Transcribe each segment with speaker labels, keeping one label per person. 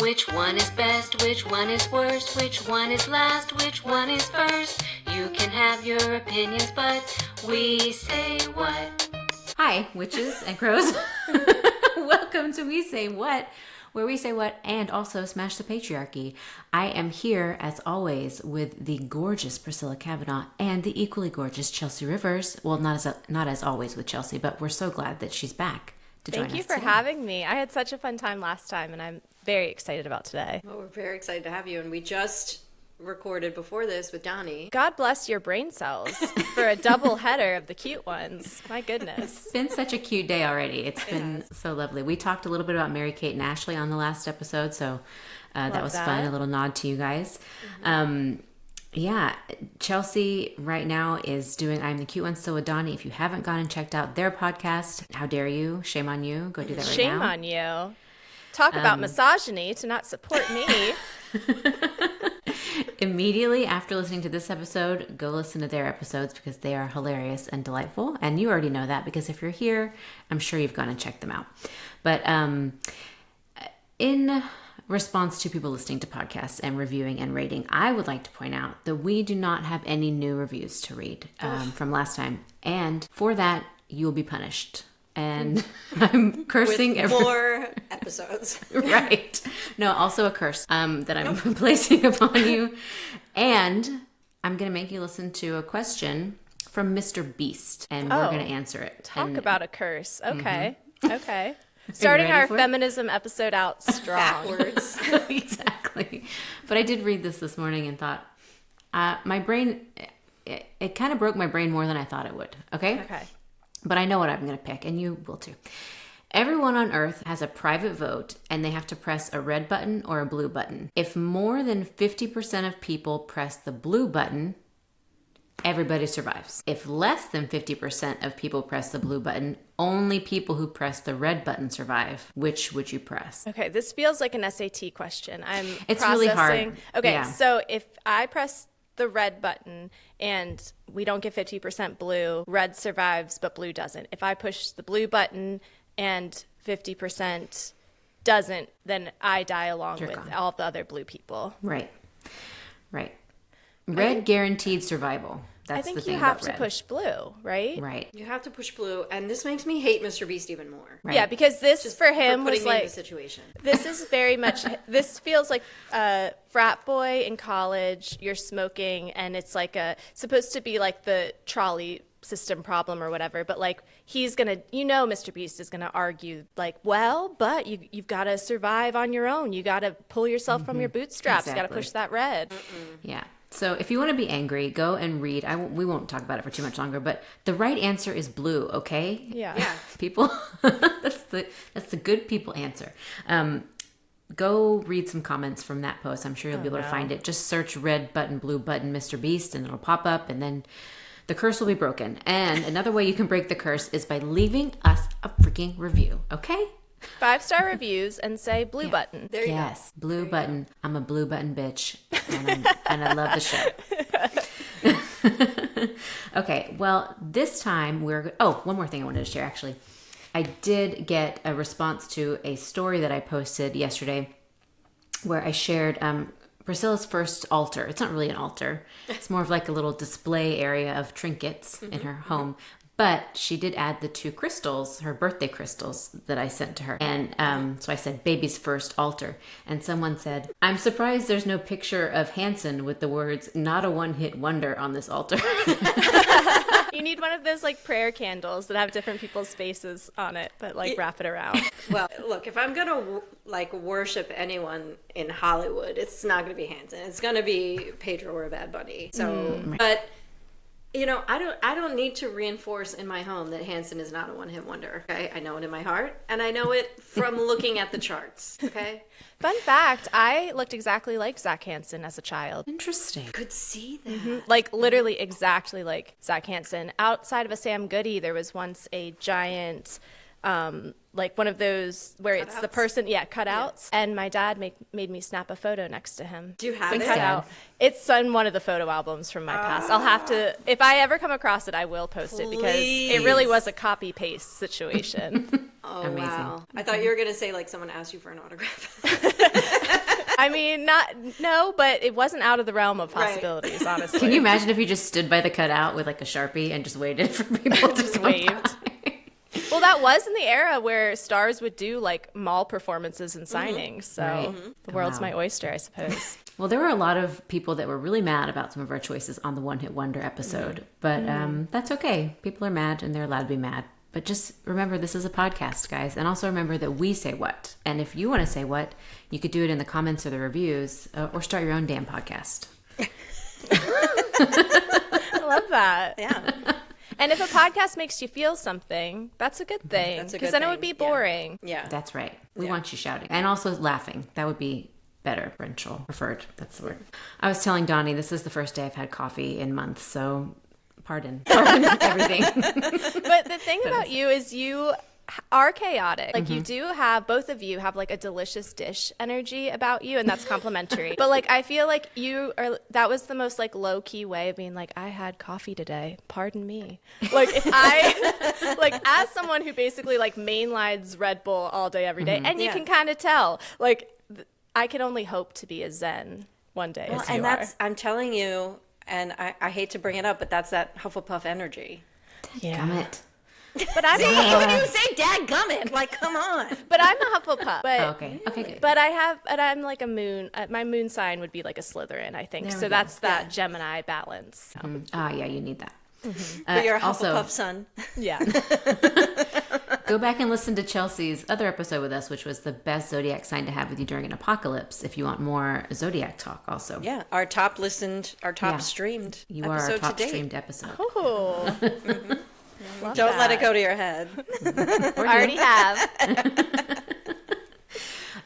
Speaker 1: Which one is best? Which one is worst? Which one is last? Which one is first? You can have your opinions, but we say what?
Speaker 2: Hi, witches and crows. Welcome to We Say What, where we say what and also smash the patriarchy. I am here, as always, with the gorgeous Priscilla Kavanaugh and the equally gorgeous Chelsea Rivers. Well, not as always with Chelsea, but we're so glad that she's back to join us.
Speaker 3: Thank you for having me. I had such a fun time last time, and I'm very excited about today.
Speaker 4: Well, we're very excited to have you, and we just recorded before this with Donnie.
Speaker 3: God bless your brain cells for a double header of the cute ones. My goodness.
Speaker 2: It's been such a cute day already. It's been so lovely. We talked a little bit about Mary-Kate and Ashley on the last episode, so that was fun. A little nod to you guys. Mm-hmm. Yeah, Chelsea right now is doing I'm the Cute One Still with Donnie. If you haven't gone and checked out their podcast, how dare you? Shame on you. Go do that right now.
Speaker 3: Shame on you. Talk about misogyny to not support me.
Speaker 2: Immediately after listening to this episode, go listen to their episodes because they are hilarious and delightful. And you already know that because if you're here, I'm sure you've gone and checked them out. But in response to people listening to podcasts and reviewing and rating, I would like to point out that we do not have any new reviews to read from last time. And for that, you will be punished. And I'm cursing
Speaker 4: with more episodes.
Speaker 2: Right. No, also a curse that I'm placing upon you. And I'm going to make you listen to a question from Mr. Beast. And we're going to answer it.
Speaker 3: Talk about a curse. Okay. Mm-hmm. Okay. Starting our feminism episode out strong.
Speaker 4: Backwards.
Speaker 2: Exactly. But I did read this morning and thought, my brain, it kind of broke my brain more than I thought it would. Okay?
Speaker 3: Okay.
Speaker 2: But I know what I'm going to pick, and you will too. Everyone on Earth has a private vote, and they have to press a red button or a blue button. If more than 50% of people press the blue button, everybody survives. If less than 50% of people press the blue button, only people who press the red button survive. Which would you press?
Speaker 3: Okay, this feels like an SAT question.
Speaker 2: It's really hard.
Speaker 3: Okay,
Speaker 2: yeah.
Speaker 3: So if I press the red button and we don't get 50% blue, red survives but blue doesn't. If I push the blue button and 50% doesn't, then I die along with all the other blue people.
Speaker 2: Right. Red guaranteed survival. That's the thing.
Speaker 3: I think you have to push blue, right?
Speaker 2: Right.
Speaker 4: You have to push blue, and this makes me hate Mr. Beast even more.
Speaker 3: Right. Yeah, because this
Speaker 4: Just
Speaker 3: for him
Speaker 4: for
Speaker 3: was like
Speaker 4: in the situation.
Speaker 3: This is very much. This feels like a frat boy in college. You're smoking, and it's like supposed to be like the trolley system problem or whatever. But like he's gonna, Mr. Beast is gonna argue like, well, but you've got to survive on your own. You got to pull yourself from your bootstraps.
Speaker 2: Exactly.
Speaker 3: You got to push that red.
Speaker 2: Yeah. So if you want to be angry, go and read. We won't talk about it for too much longer, but the right answer is blue, okay?
Speaker 3: Yeah.
Speaker 2: People, that's the good people answer. Go read some comments from that post. I'm sure you'll be able to find it. Just search red button, blue button, Mr. Beast, and it'll pop up, and then the curse will be broken. And another way you can break the curse is by leaving us a freaking review, okay?
Speaker 3: 5-star reviews and say blue button.
Speaker 4: There you
Speaker 2: go. Blue button. I'm a blue button bitch, and I love the show. Okay, well, this time one more thing I wanted to share, actually. I did get a response to a story that I posted yesterday where I shared Priscilla's first altar. It's not really an altar. It's more of like a little display area of trinkets in her home. But she did add the 2 crystals, her birthday crystals, that I sent to her. And so I said, baby's first altar. And someone said, I'm surprised there's no picture of Hanson with the words, not a one-hit wonder on this altar.
Speaker 3: You need one of those like prayer candles that have different people's faces on it, but like wrap it around.
Speaker 4: Well, look, if I'm going to like worship anyone in Hollywood, it's not going to be Hanson. It's going to be Pedro or Bad Bunny. So, but... I don't need to reinforce in my home that Hanson is not a one-hit wonder, okay? I know it in my heart, and I know it from looking at the charts, okay?
Speaker 3: Fun fact, I looked exactly like Zach Hanson as a child.
Speaker 2: Interesting.
Speaker 4: Could see that.
Speaker 3: Mm-hmm. Like, literally exactly like Zach Hanson. Outside of a Sam Goody, there was once a giant... like one of those where cutouts. It's the person, cutouts. Yeah. And my dad made me snap a photo next to him.
Speaker 4: Do you have it?
Speaker 3: Cutout. It's on one of the photo albums from my past. I'll have to, if I ever come across it, I will post it because it really was a copy paste situation.
Speaker 4: Oh,
Speaker 2: Amazing.
Speaker 4: wow. I thought you were going to say, like, someone asked you for an autograph.
Speaker 3: I mean, no, but it wasn't out of the realm of possibilities, honestly.
Speaker 2: Can you imagine if you just stood by the cutout with like a Sharpie and just waited for people to come
Speaker 3: waved?
Speaker 2: by?
Speaker 3: Well, that was in the era where stars would do like mall performances and signings. So
Speaker 2: Right.
Speaker 3: the world's
Speaker 2: Wow.
Speaker 3: my oyster, I suppose.
Speaker 2: Well, there were a lot of people that were really mad about some of our choices on the One Hit Wonder episode, but that's okay. People are mad and they're allowed to be mad. But just remember, this is a podcast, guys. And also remember that we say what. And if you want to say what, you could do it in the comments or the reviews or start your own damn podcast.
Speaker 3: I love that.
Speaker 4: Yeah.
Speaker 3: And if a podcast makes you feel something, that's a good thing.
Speaker 4: That's a
Speaker 3: Because
Speaker 4: good
Speaker 3: then it would
Speaker 4: thing,
Speaker 3: be boring.
Speaker 4: Yeah.
Speaker 2: That's right. We want you shouting. And also laughing. That would be better. Preferred. That's the word. I was telling Donnie, this is the first day I've had coffee in months. So pardon everything.
Speaker 3: But the thing about you is you are chaotic. Like you do have, both of you have like a delicious dish energy about you, and that's complimentary. But like I feel like that was the most like low key way of being like, I had coffee today. Pardon me. Like if I like as someone who basically like mainlines Red Bull all day every day, and you can kind of tell like I can only hope to be as zen one day as you
Speaker 4: And
Speaker 3: are.
Speaker 4: I'm telling you, and I hate to bring it up, but that's that Hufflepuff energy.
Speaker 2: Gummit.
Speaker 3: But I'm
Speaker 4: When you say dadgummit, like, come on.
Speaker 3: But I'm a Hufflepuff. But
Speaker 2: Okay. Okay, good.
Speaker 3: But I'm like a moon. My moon sign would be like a Slytherin, I think.
Speaker 2: There we
Speaker 3: So
Speaker 2: go.
Speaker 3: that's that Gemini balance.
Speaker 2: Yeah, you need that.
Speaker 4: But you're a
Speaker 2: also,
Speaker 4: Hufflepuff son.
Speaker 3: Yeah.
Speaker 2: go back and listen to Chelsea's other episode with us, which was the best zodiac sign to have with you during an apocalypse. If you want more zodiac talk, also.
Speaker 4: Yeah, our top listened, our top
Speaker 2: Yeah.
Speaker 4: streamed
Speaker 2: You are our
Speaker 4: episode
Speaker 2: top
Speaker 4: to date.
Speaker 2: streamed episode.
Speaker 3: Oh. Love
Speaker 4: Don't let
Speaker 3: that.
Speaker 4: it go to your head.
Speaker 3: I already have.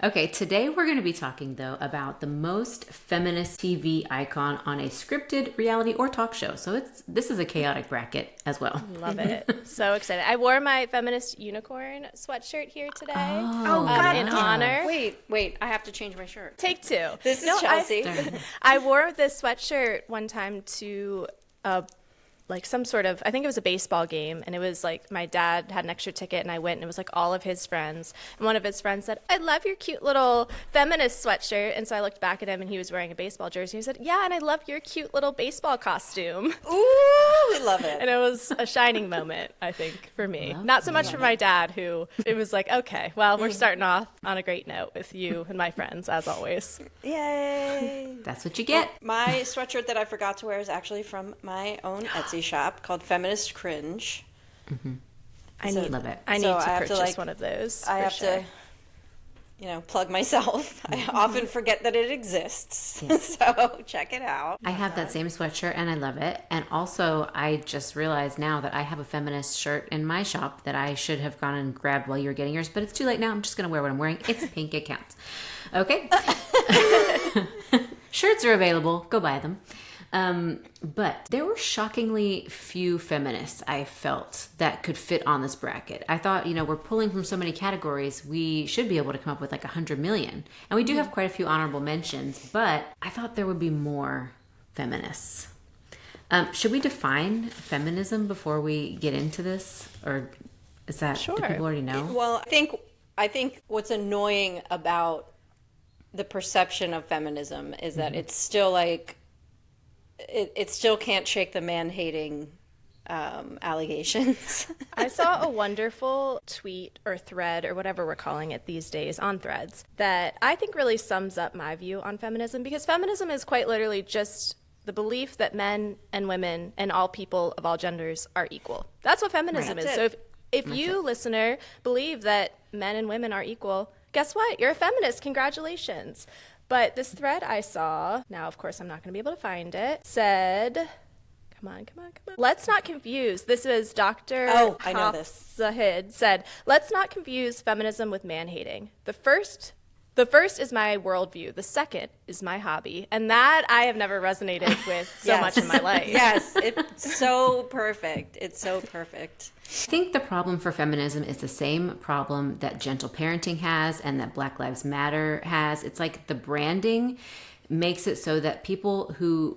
Speaker 2: Okay, today we're going to be talking, though, about the most feminist TV icon on a scripted reality or talk show. So this is a chaotic bracket as well.
Speaker 3: Love it. So excited. I wore my feminist unicorn sweatshirt here today.
Speaker 4: Oh,
Speaker 3: in honor.
Speaker 4: Wait, I have to change my shirt.
Speaker 3: Take two.
Speaker 4: This is
Speaker 3: No,
Speaker 4: Chelsea.
Speaker 3: I wore this sweatshirt one time to like some sort of, I think it was a baseball game, and it was like my dad had an extra ticket, and I went, and it was like all of his friends, and one of his friends said, I love your cute little feminist sweatshirt. And so I looked back at him, and he was wearing a baseball jersey. He said, yeah, and I love your cute little baseball costume.
Speaker 4: Ooh, we love it.
Speaker 3: And it was a shining moment, I think, for me. Not so much for my dad, who it was like, okay, well, we're starting off on a great note with you and my friends, as always.
Speaker 4: Yay.
Speaker 2: That's what you get.
Speaker 4: My sweatshirt that I forgot to wear is actually from my own Etsy shop called Feminist Cringe.
Speaker 3: I
Speaker 4: So-
Speaker 3: need,
Speaker 2: Love it.
Speaker 3: I need
Speaker 4: So
Speaker 3: to
Speaker 4: I have to,
Speaker 3: purchase
Speaker 4: like-
Speaker 3: one of those.
Speaker 4: I
Speaker 3: for
Speaker 4: have
Speaker 3: sure.
Speaker 4: to, plug myself. I often forget that it exists. So check it out.
Speaker 2: I have that same sweatshirt and I love it. And also, I just realized now that I have a feminist shirt in my shop that I should have gone and grabbed while you were getting yours, but it's too late now. I'm just going to wear what I'm wearing. It's pink, it counts. Okay. Shirts are available. Go buy them. But there were shockingly few feminists I felt that could fit on this bracket. I thought, we're pulling from so many categories, we should be able to come up with like 100 million. And we do have quite a few honorable mentions, but I thought there would be more feminists. Should we define feminism before we get into this? Or is that,
Speaker 3: Sure.
Speaker 2: do people already know?
Speaker 4: Well, I think what's annoying about the perception of feminism is that it's still like, it still can't shake the man-hating allegations.
Speaker 3: I saw a wonderful tweet or thread or whatever we're calling it these days on Threads that I think really sums up my view on feminism, because feminism is quite literally just the belief that men and women and all people of all genders are equal. That's what feminism
Speaker 4: Right.
Speaker 3: is.
Speaker 4: That's
Speaker 3: So if you, listener, believe that men and women are equal, guess what? You're a feminist. Congratulations. But this thread I saw, now of course I'm not going to be able to find it, said, come on. Let's not confuse. This is Dr.
Speaker 4: Oh, I know this.
Speaker 3: Zahid said, let's not confuse feminism with man-hating. The first is my worldview. The second is my hobby. And that I have never resonated with so much in my life.
Speaker 4: Yes, it's so perfect. It's so perfect.
Speaker 2: I think the problem for feminism is the same problem that gentle parenting has and that Black Lives Matter has. It's like the branding makes it so that people who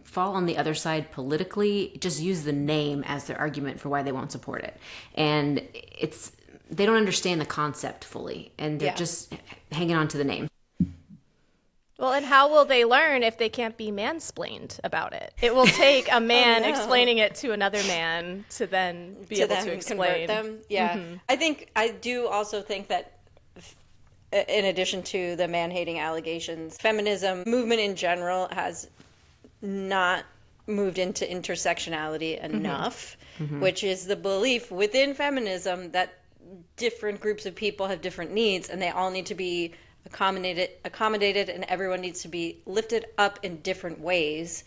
Speaker 2: fall on the other side politically just use the name as their argument for why they won't support it. And it's they don't understand the concept fully, and they're just hanging on to the name.
Speaker 3: Well, and how will they learn if they can't be mansplained about it? It will take a man explaining it to another man to then be able to explain.
Speaker 4: Convert them. Yeah. I do also think that in addition to the man-hating allegations, feminism movement in general has not moved into intersectionality enough, which is the belief within feminism that different groups of people have different needs and they all need to be accommodated, and everyone needs to be lifted up in different ways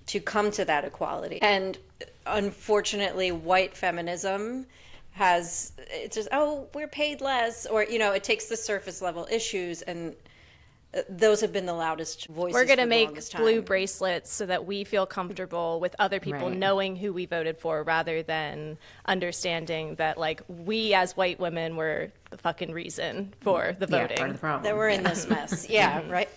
Speaker 4: to come to that equality. And unfortunately, white feminism it's just, oh, we're paid less, or, it takes the surface level issues, and those have been the loudest voices.
Speaker 3: We're going to make blue bracelets so that we feel comfortable with other people knowing who we voted for, rather than understanding that, like, we as white women were the fucking reason for the voting.
Speaker 2: Part of the problem.
Speaker 4: That we're in this mess. Yeah, right.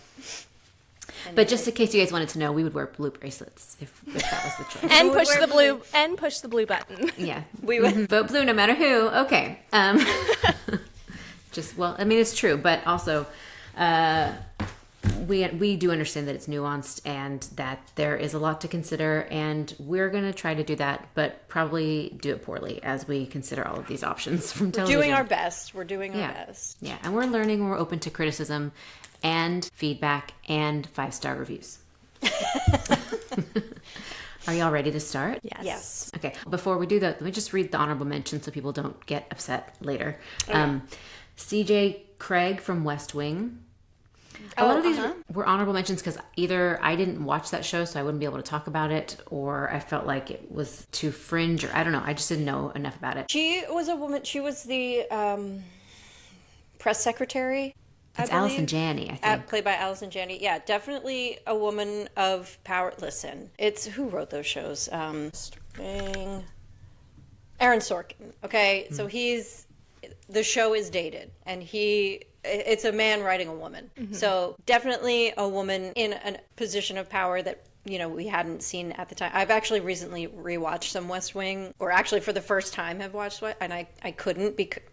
Speaker 2: But just in case you guys wanted to know, we would wear blue bracelets if that was the choice.
Speaker 3: And push the blue button.
Speaker 2: Yeah,
Speaker 4: We would
Speaker 2: vote blue no matter who. Okay. It's true, but also we do understand that it's nuanced and that there is a lot to consider, and we're going to try to do that, but probably do it poorly as we consider all of these options from television.
Speaker 4: doing our best. We're doing our best.
Speaker 2: Yeah, and we're learning. We're open to criticism and feedback and 5-star reviews. Are y'all ready to start?
Speaker 4: Yes.
Speaker 2: Okay. Before we do that, let me just read the honorable mention so people don't get upset later. CJ Craig from West Wing. A lot of these were honorable mentions because either I didn't watch that show, so I wouldn't be able to talk about it, or I felt like it was too fringe, or I don't know. I just didn't know enough about it.
Speaker 4: She was a woman. She was the press secretary.
Speaker 2: It's Allison Janney, I think.
Speaker 4: Played by Allison Janney. Yeah, definitely a woman of power. Listen, it's who wrote those shows? Aaron Sorkin. Okay, so the show is dated, and it's a man writing a woman. So definitely a woman in a position of power that, we hadn't seen at the time. I've actually recently rewatched some West Wing, or actually for the first time have watched and I couldn't because,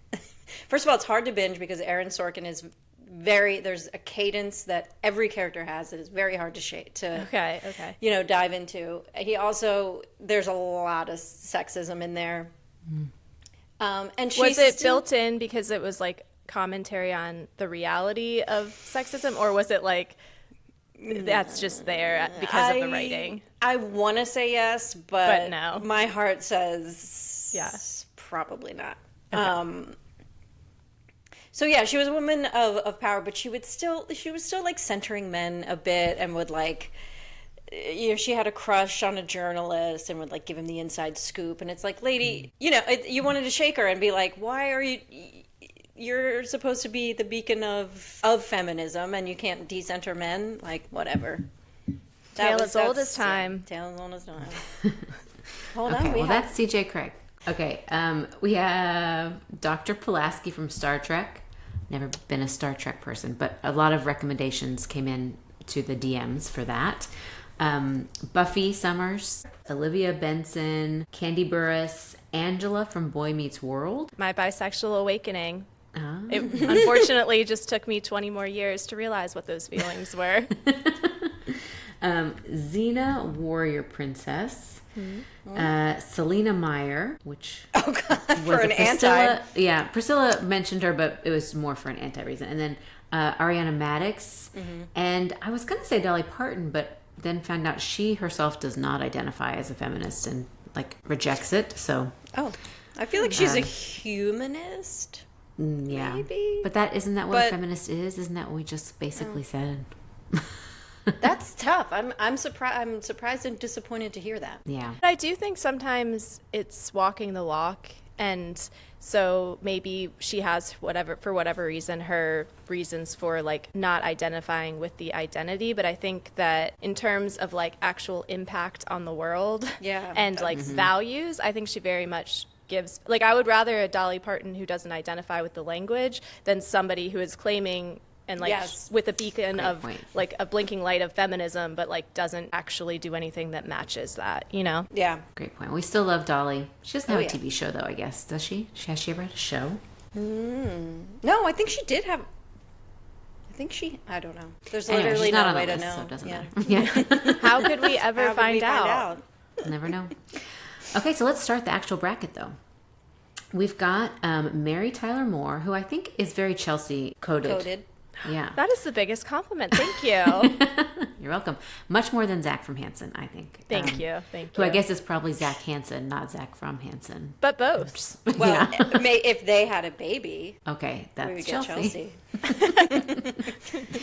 Speaker 4: first of all, it's hard to binge because Aaron Sorkin is there's a cadence that every character has that is very hard to dive into. He also, there's a lot of sexism in there. And
Speaker 3: was it built in because it was like commentary on the reality of sexism, or was it like that's just there because of the writing?
Speaker 4: I want to say yes, but
Speaker 3: no.
Speaker 4: My heart says probably not.
Speaker 3: Okay.
Speaker 4: So yeah, she was a woman of power, but she was still like centering men a bit, and would like, she had a crush on a journalist and would like give him the inside scoop, and it's like, lady, you wanted to shake her and be like, why are you're supposed to be the beacon of feminism, and you can't decenter men, like, whatever.
Speaker 3: Tale as old as time.
Speaker 4: Tale as old as time. Hold
Speaker 2: Okay,
Speaker 4: on,
Speaker 2: that's CJ Craig. Okay, we have Dr. Pulaski from Star Trek. Never been a Star Trek person, but a lot of recommendations came in to the DMs for that. Buffy Summers, Olivia Benson, Candy Burris, Angela from Boy Meets World.
Speaker 3: My bisexual awakening.
Speaker 2: Oh.
Speaker 3: It unfortunately just took me 20 more years to realize what those feelings were.
Speaker 2: Xena, Warrior Princess. Selena Meyer, which
Speaker 4: was for an
Speaker 2: Priscilla, anti. Yeah, Priscilla mentioned her, but it was more for an anti-reason. And then Ariana Madix. And I was going to say Dolly Parton, but then found out she herself does not identify as a feminist and like rejects it. So
Speaker 4: I feel like she's a humanist.
Speaker 2: Yeah,
Speaker 4: maybe.
Speaker 2: But isn't that what a feminist is? Isn't that what we just basically said?
Speaker 4: That's tough. I'm surprised and disappointed to hear that.
Speaker 2: Yeah.
Speaker 3: But I do think sometimes it's walking the walk, and so maybe she has for whatever reason, her reasons for like not identifying with the identity. But I think that in terms of like actual impact on the world, and like values, I think she very much gives, like, I would rather a Dolly Parton who doesn't identify with the language than somebody who is claiming and like with a beacon of like a blinking light of feminism, but like doesn't actually do anything that matches that,
Speaker 4: Yeah.
Speaker 2: Great point. We still love Dolly. She doesn't have a TV show though, I guess. Does she? Has she ever had a show?
Speaker 4: No, I think she did have. I don't know. There's
Speaker 2: Anyway,
Speaker 4: literally
Speaker 2: she's not
Speaker 4: no
Speaker 2: on the
Speaker 4: way to
Speaker 2: list,
Speaker 4: know.
Speaker 2: so it doesn't
Speaker 4: Yeah.
Speaker 2: matter. Yeah.
Speaker 3: How could we ever
Speaker 4: How could
Speaker 3: find
Speaker 4: we
Speaker 3: out?
Speaker 2: Never know. Okay, so let's start the actual bracket, though. We've got Mary Tyler Moore, who I think is very Chelsea coded. Yeah.
Speaker 3: That is the biggest compliment. Thank you.
Speaker 2: You're welcome. Much more than Zach from Hanson, I think.
Speaker 3: Thank you. Thank
Speaker 2: Who
Speaker 3: you.
Speaker 2: I guess is probably Zach Hanson, not Zach from Hanson.
Speaker 3: But both.
Speaker 4: Well,
Speaker 2: Yeah.
Speaker 4: if they had a baby,
Speaker 2: Okay,
Speaker 4: we would
Speaker 2: that's
Speaker 4: get
Speaker 2: Chelsea.
Speaker 4: Chelsea.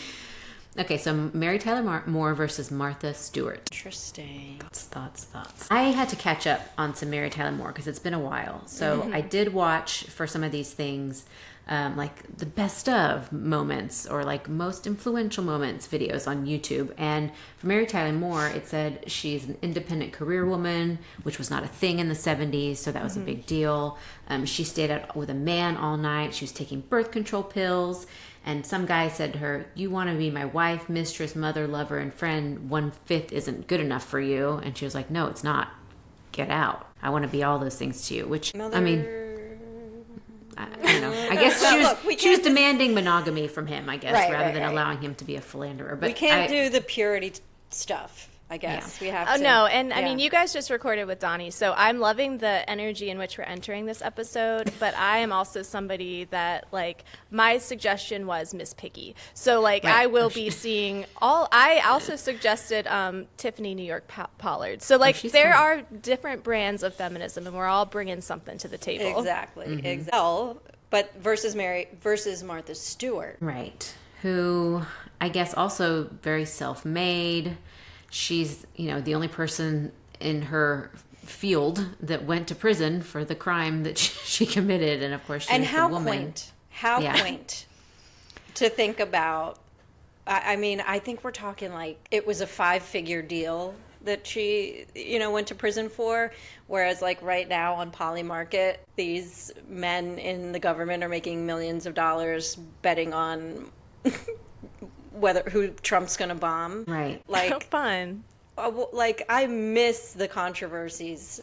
Speaker 2: Okay, so Mary Tyler Moore versus Martha Stewart.
Speaker 4: Interesting.
Speaker 2: Thoughts. I had to catch up on some Mary Tyler Moore because it's been a while. So I did watch for some of these things, like the best of moments or like most influential moments videos on YouTube. And for Mary Tyler Moore, it said she's an independent career woman, which was not a thing in the 70s. So that was a big deal. She stayed out with a man all night. She was taking birth control pills. And some guy said to her, "You want to be my wife, mistress, mother, lover, and friend. 1/5 isn't good enough for you." And she was like, "No, it's not. Get out. I want to be all those things to you." Which, I mean, I don't know. I guess she was demanding monogamy from him, I guess, rather than allowing him to be a philanderer. But
Speaker 4: We can't do the purity stuff, I guess. We have to.
Speaker 3: Oh, no. And I mean, you guys just recorded with Donnie, so I'm loving the energy in which we're entering this episode. But I am also somebody that, like, my suggestion was Miss Piggy. So, like, I will be seeing I also suggested Tiffany New York Pollard. So, like, there are different brands of feminism, and we're all bringing something to the table.
Speaker 4: Exactly. Exactly. But versus Martha Stewart.
Speaker 2: Right. Who I guess also very self-made. She's, the only person in her field that went to prison for the crime that she committed. And of course, she was the woman.
Speaker 4: How quaint to think about. I mean, I think we're talking like it was a 5-figure deal that she, went to prison for. Whereas like right now on Poly Market, these men in the government are making millions of dollars betting on who Trump's going to bomb.
Speaker 2: Right.
Speaker 3: How fun.
Speaker 4: Like, I miss the controversies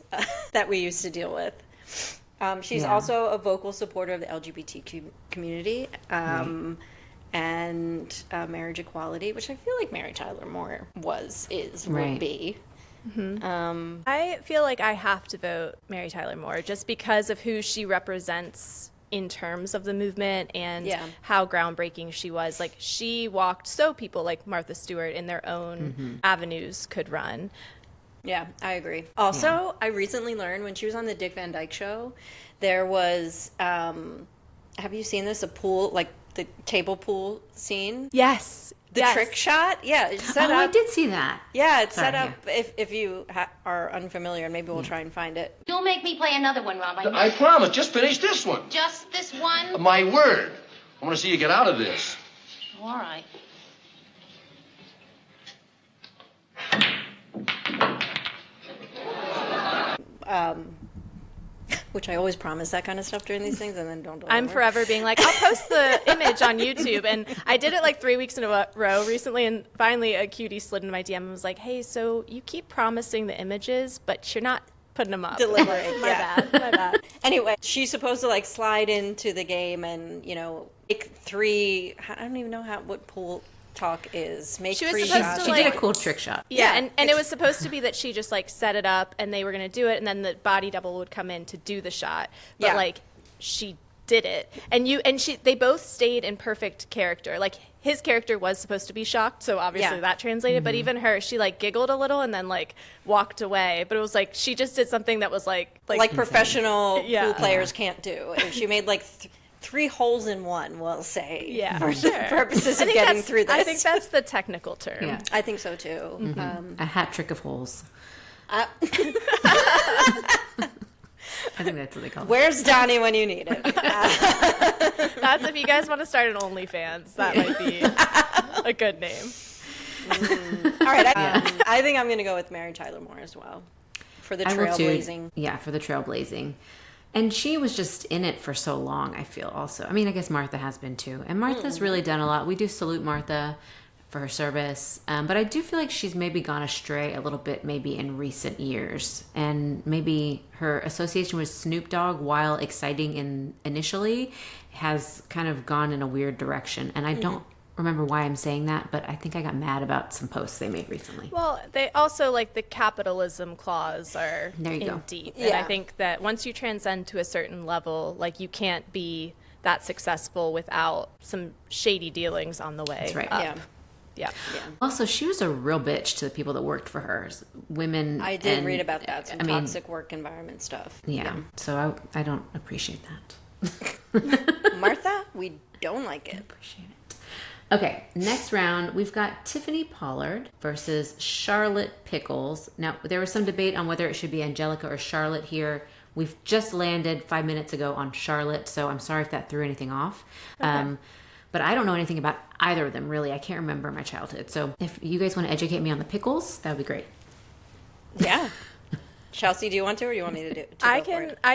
Speaker 4: that we used to deal with. She's also a vocal supporter of the LGBTQ community and marriage equality, which I feel like Mary Tyler Moore would be.
Speaker 3: I feel like I have to vote Mary Tyler Moore just because of who she represents in terms of the movement and how groundbreaking she was. Like, she walked so people like Martha Stewart in their own avenues could run.
Speaker 4: Yeah, I agree. Also, I recently learned when she was on the Dick Van Dyke Show, there was, have you seen this? A pool, like the table pool scene?
Speaker 3: Yes.
Speaker 4: The trick shot? Yeah. It's set up.
Speaker 2: I did see that.
Speaker 4: Yeah, it's set up, if you are unfamiliar, and maybe we'll try and find it.
Speaker 1: You'll make me play another one, Rob.
Speaker 5: I promise. Just finish this one.
Speaker 1: Just this one?
Speaker 5: My word. I want to see you get out of this.
Speaker 1: All right.
Speaker 4: Which I always promise that kind of stuff during these things and then don't deliver.
Speaker 3: I'm forever being like, I'll post the image on YouTube. And I did it like 3 weeks in a row recently. And finally a cutie slid into my DM and was like, hey, so you keep promising the images, but you're not putting them up.
Speaker 4: Delivering.
Speaker 3: My bad.
Speaker 4: Anyway, she's supposed to like slide into the game and, make 3, I don't even know what pool talk is. Make
Speaker 3: She was
Speaker 4: 3
Speaker 3: supposed
Speaker 4: shots.
Speaker 3: to,
Speaker 2: She did a cool trick shot.
Speaker 3: Yeah, and it was supposed to be that she just like set it up and they were going to do it. And then the body double would come in to do the shot. But like she did it. And they both stayed in perfect character. Like his character was supposed to be shocked. So obviously that translated. But even her, she like giggled a little and then like walked away. But it was like, she just did something that was like
Speaker 4: professional pool players can't do. And she made like 3 holes in one, we'll say, for purposes of getting through this.
Speaker 3: I think that's the technical term.
Speaker 2: Yeah.
Speaker 4: I think so too.
Speaker 2: A hat trick of holes. I think that's what they call it.
Speaker 4: Where's Donnie when you need him?
Speaker 3: That's if you guys want to start an OnlyFans. That might be a good name.
Speaker 4: All right. I think I'm going to go with Mary Tyler Moore as well for the trailblazing.
Speaker 2: Yeah, for the trailblazing. And she was just in it for so long, I feel also. I mean, I guess Martha has been too. And Martha's really done a lot. We do salute Martha for her service. But I do feel like she's maybe gone astray a little bit, maybe in recent years. And maybe her association with Snoop Dogg, while exciting initially, has kind of gone in a weird direction. And I don't remember why I'm saying that, but I think I got mad about some posts they made recently.
Speaker 3: Well, they also, like, the capitalism clause are
Speaker 2: There you go.
Speaker 3: deep.
Speaker 4: Yeah.
Speaker 3: And I think that once you transcend to a certain level, like, you can't be that successful without some shady dealings on the way.
Speaker 2: That's right.
Speaker 3: up.
Speaker 4: Yeah.
Speaker 3: Yeah.
Speaker 2: Also, she was a real bitch to the people that worked for her. Women.
Speaker 4: I did
Speaker 2: and-
Speaker 4: read about that, some
Speaker 2: I mean,
Speaker 4: toxic work environment stuff.
Speaker 2: Yeah. So I don't appreciate that.
Speaker 4: Martha, we don't like it.
Speaker 2: Appreciate it. Okay, next round, we've got Tiffany Pollard versus Charlotte Pickles. Now, there was some debate on whether it should be Angelica or Charlotte here. We've just landed 5 minutes ago on Charlotte, so I'm sorry if that threw anything off. Okay. But I don't know anything about either of them, really. I can't remember my childhood. So if you guys want to educate me on the pickles, that would be great.
Speaker 4: Yeah. Chelsea, do you want to, or do you want me to do?
Speaker 3: I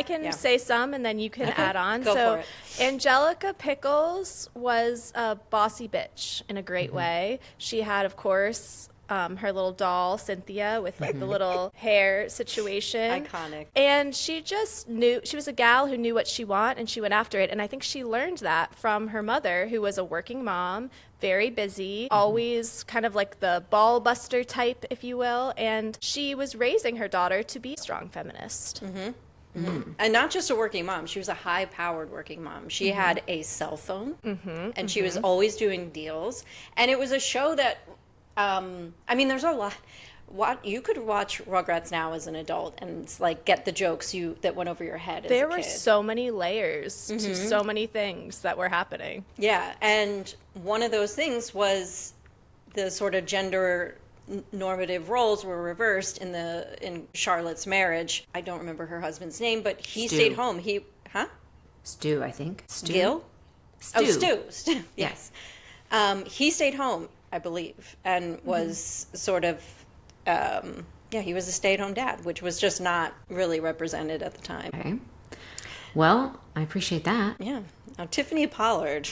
Speaker 3: can
Speaker 4: Yeah.
Speaker 3: say some, and then you can add on.
Speaker 4: Go
Speaker 3: So,
Speaker 4: for it.
Speaker 3: Angelica Pickles was a bossy bitch in a great way. She had, of course, her little doll Cynthia with like the little hair situation.
Speaker 4: Iconic.
Speaker 3: And she just knew, she was a gal who knew what she wanted, and she went after it. And I think she learned that from her mother, who was a working mom, very busy, always kind of like the ball buster type, if you will. And she was raising her daughter to be a strong feminist.
Speaker 4: And not just a working mom. She was a high-powered working mom. She had a cell phone, and she was always doing deals. And it was a show that, I mean, there's a lot. What you could watch Rugrats now as an adult and like get the jokes that went over your head.
Speaker 3: There
Speaker 4: as a
Speaker 3: were
Speaker 4: kid.
Speaker 3: so many layers to so many things that were happening.
Speaker 4: Yeah, and one of those things was the sort of gender normative roles were reversed in Charlotte's marriage. I don't remember her husband's name, but he
Speaker 2: Stu.
Speaker 4: stayed home.
Speaker 2: Stu, I think. Stu?
Speaker 4: Gil?
Speaker 2: Stu.
Speaker 4: Oh, Stu. Yes. He stayed home, I believe, and was sort of, he was a stay-at-home dad, which was just not really represented at the time.
Speaker 2: Okay. Well, I appreciate that.
Speaker 4: Yeah. Now, Tiffany Pollard.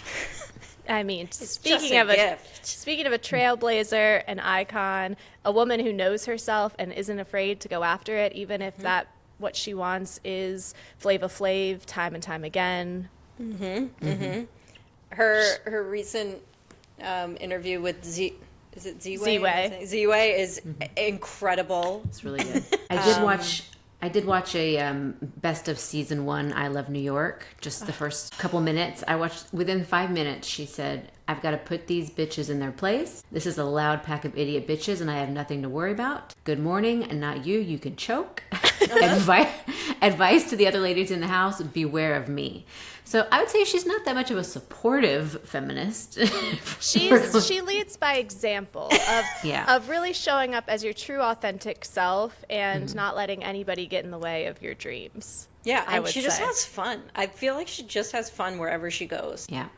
Speaker 3: I mean,
Speaker 4: just
Speaker 3: speaking
Speaker 4: a
Speaker 3: of a
Speaker 4: gift.
Speaker 3: trailblazer, an icon, a woman who knows herself and isn't afraid to go after it, even if that what she wants is Flava Flav time and time again.
Speaker 4: Her recent interview with Z-Way?
Speaker 3: Z-Way.
Speaker 4: Is incredible.
Speaker 2: It's really good. I did watch a best of season 1, I Love New York, just the first couple minutes. I watched, within 5 minutes, she said, I've got to put these bitches in their place. This is a loud pack of idiot bitches and I have nothing to worry about. Good morning, and not you, you can choke. Advice to the other ladies in the house, beware of me. So I would say she's not that much of a supportive feminist.
Speaker 3: She leads by example of really showing up as your true authentic self and not letting anybody get in the way of your dreams.
Speaker 4: Yeah,
Speaker 3: I
Speaker 4: and
Speaker 3: would
Speaker 4: she just
Speaker 3: say.
Speaker 4: has fun. I feel like she just has fun wherever she goes.
Speaker 2: Yeah.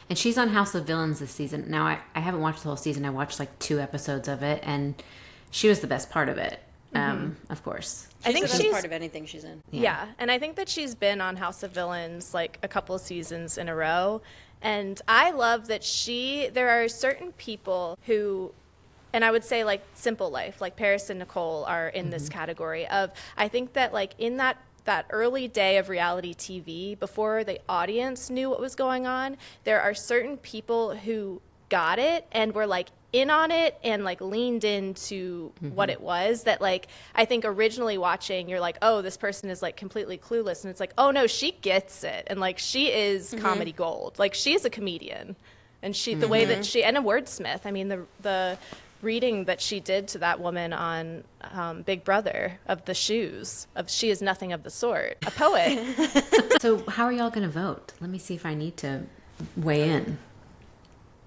Speaker 2: And she's on House of Villains this season. Now, I haven't watched the whole season. I watched like 2 episodes of it, and she was the best part of it, of course.
Speaker 4: I think
Speaker 3: she's-
Speaker 4: she's part of anything she's in.
Speaker 3: Yeah, and I think that she's been on House of Villains like a couple of seasons in a row. And I love that there are certain people who, and I would say like Simple Life, like Paris and Nicole are in this category of, I think that like in that early day of reality TV, before the audience knew what was going on, there are certain people who got it and were like in on it and like leaned into what it was that like I think originally watching you're like, oh, this person is like completely clueless, and it's like, oh no, she gets it, and like she is comedy gold, like she is a comedian, and she the way that she, and a wordsmith. I mean the reading that she did to that woman on Big Brother of the shoes of she is nothing of the sort, a poet.
Speaker 2: So how are y'all going to vote? Let me see if I need to weigh in,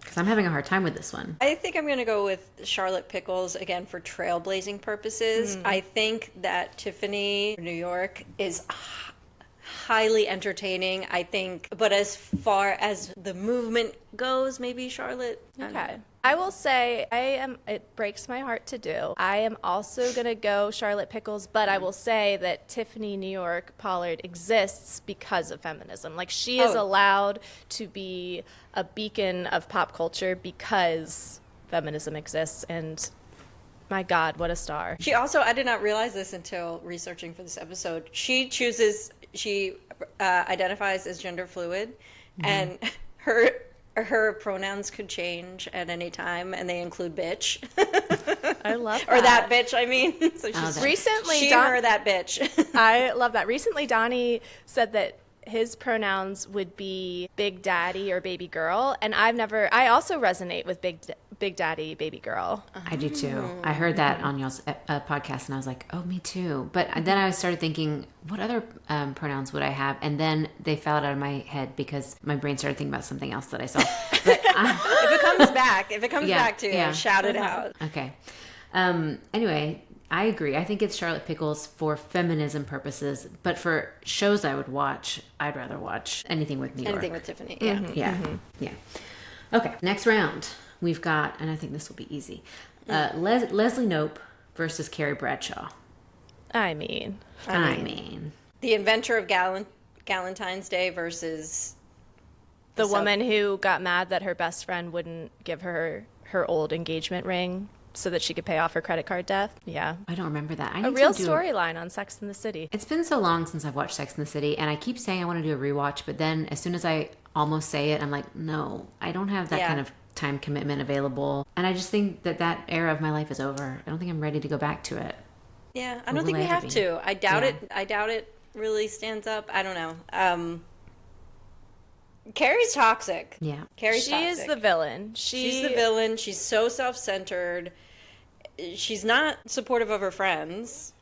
Speaker 2: because I'm having a hard time with this one.
Speaker 4: I think I'm going to go with Charlotte Pickles again for trailblazing purposes. I think that Tiffany New York is highly entertaining, I think, but as far as the movement goes, maybe Charlotte. I don't
Speaker 3: Okay.
Speaker 4: know.
Speaker 3: I will say it breaks my heart to do. I am also going to go Charlotte Pickles, but I will say that Tiffany New York Pollard exists because of feminism. Like she is allowed to be a beacon of pop culture because feminism exists, and my God, what a star.
Speaker 4: She also, I did not realize this until researching for this episode. She identifies as gender fluid, and her pronouns could change at any time, and they include bitch.
Speaker 3: I love that.
Speaker 4: Or that bitch, I mean. So she's
Speaker 3: recently,
Speaker 4: she, her, that bitch.
Speaker 3: I love that. Recently, Donnie said that his pronouns would be big daddy or baby girl, and I also resonate with big daddy, baby girl.
Speaker 2: I do too. I heard that on y'all's podcast, and I was like, oh, me too. But then I started thinking, what other pronouns would I have? And then they fell out of my head because my brain started thinking about something else that I saw. But,
Speaker 4: if it comes back to you, shout it out.
Speaker 2: Okay. Anyway, I agree. I think it's Charlotte Pickles for feminism purposes, but for shows I would watch, I'd rather watch anything with New York.
Speaker 4: Anything with Tiffany, yeah.
Speaker 2: Yeah. Okay, next round. We've got, and I think this will be easy, Leslie Knope versus Carrie Bradshaw.
Speaker 3: I mean.
Speaker 4: The inventor of Galentine's Day versus
Speaker 3: The woman who got mad that her best friend wouldn't give her old engagement ring so that she could pay off her credit card debt. Yeah.
Speaker 2: I don't remember that.
Speaker 3: A real storyline on Sex and the City.
Speaker 2: It's been so long since I've watched Sex and the City, and I keep saying I want to do a rewatch, but then as soon as I almost say it, I'm like, no, I don't have that kind of time commitment available. And I just think that era of my life is over. I don't think I'm ready to go back to it.
Speaker 4: Yeah, I don't think we have to. I doubt it really stands up. I don't know. Carrie's toxic.
Speaker 2: Yeah.
Speaker 4: Carrie's toxic.
Speaker 3: She is the villain.
Speaker 4: She's the villain. She's so self-centered. She's not supportive of her friends.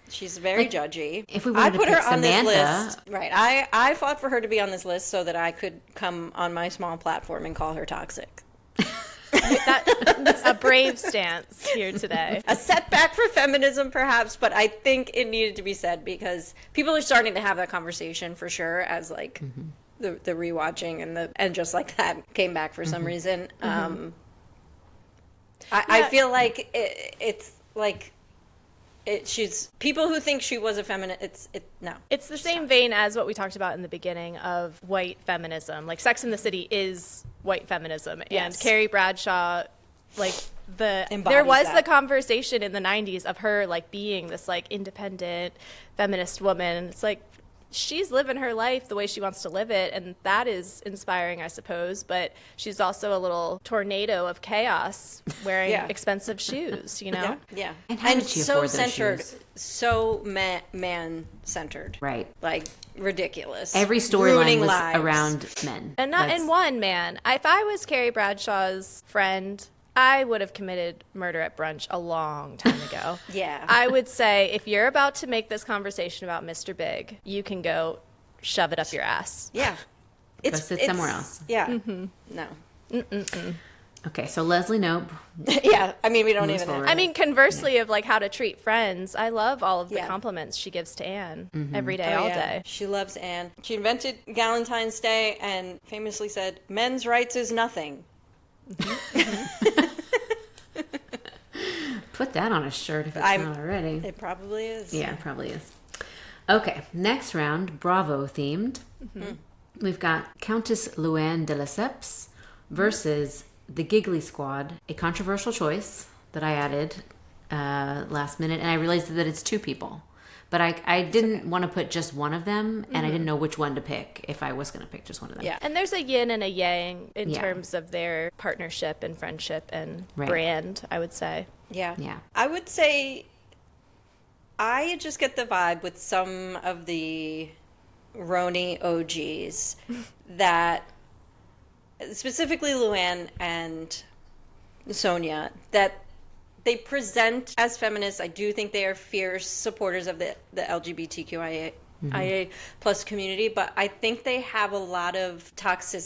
Speaker 4: She's very judgy.
Speaker 2: If we wanted to pick
Speaker 4: on this
Speaker 2: Samantha,
Speaker 4: list, right? I fought for her to be on this list so that I could come on my small platform and call her toxic.
Speaker 3: That's a brave stance here today.
Speaker 4: A setback for feminism, perhaps, but I think it needed to be said because people are starting to have that conversation for sure as like the rewatching and just like that came back for some reason. I feel like it's like she's people who think she was a feminist. No.
Speaker 3: It's the same vein as what we talked about in the beginning of white feminism. Like Sex and the City is white feminism, and Carrie Bradshaw, like there was the conversation in the 90s of her like being this like independent feminist woman. It's like she's living her life the way she wants to live it, and that is inspiring, I suppose. But she's also a little tornado of chaos wearing expensive shoes, you know?
Speaker 4: Yeah.
Speaker 2: And
Speaker 4: so centered, so man-centered.
Speaker 2: Right.
Speaker 4: Like, ridiculous.
Speaker 2: Every storyline was
Speaker 4: lives.
Speaker 2: around men.
Speaker 3: And not in one man. If I was Carrie Bradshaw's friend, I would have committed murder at brunch a long time ago.
Speaker 4: Yeah.
Speaker 3: I would say, if you're about to make this conversation about Mr. Big, you can go shove it up your ass.
Speaker 4: Yeah.
Speaker 2: Go sit somewhere else.
Speaker 4: Yeah. No.
Speaker 2: Okay, so Leslie Knope.
Speaker 4: Yeah. I mean, we don't even
Speaker 2: forward.
Speaker 3: I mean, conversely of like how to treat friends, I love all of the compliments she gives to Anne every day, all day.
Speaker 4: She loves Anne. She invented Galentine's Day and famously said, men's rights is nothing.
Speaker 2: Put that on a shirt if it's not already.
Speaker 4: It probably is.
Speaker 2: Yeah, it probably is. Okay, next round, Bravo themed. We've got Countess Luann de Lesseps versus the Giggly Squad, a controversial choice that I added last minute, and I realized that it's two people. But I didn't want to put just one of them, and I didn't know which one to pick if I was going to pick just one of them.
Speaker 4: Yeah.
Speaker 3: And there's a yin and a yang in terms of their partnership and friendship and brand, I would say.
Speaker 4: Yeah.
Speaker 2: Yeah.
Speaker 4: I would say I just get the vibe with some of the Roni OGs that specifically Luann and Sonia that they present as feminists. I do think they are fierce supporters of the LGBTQIA plus community, but I think they have a lot of toxic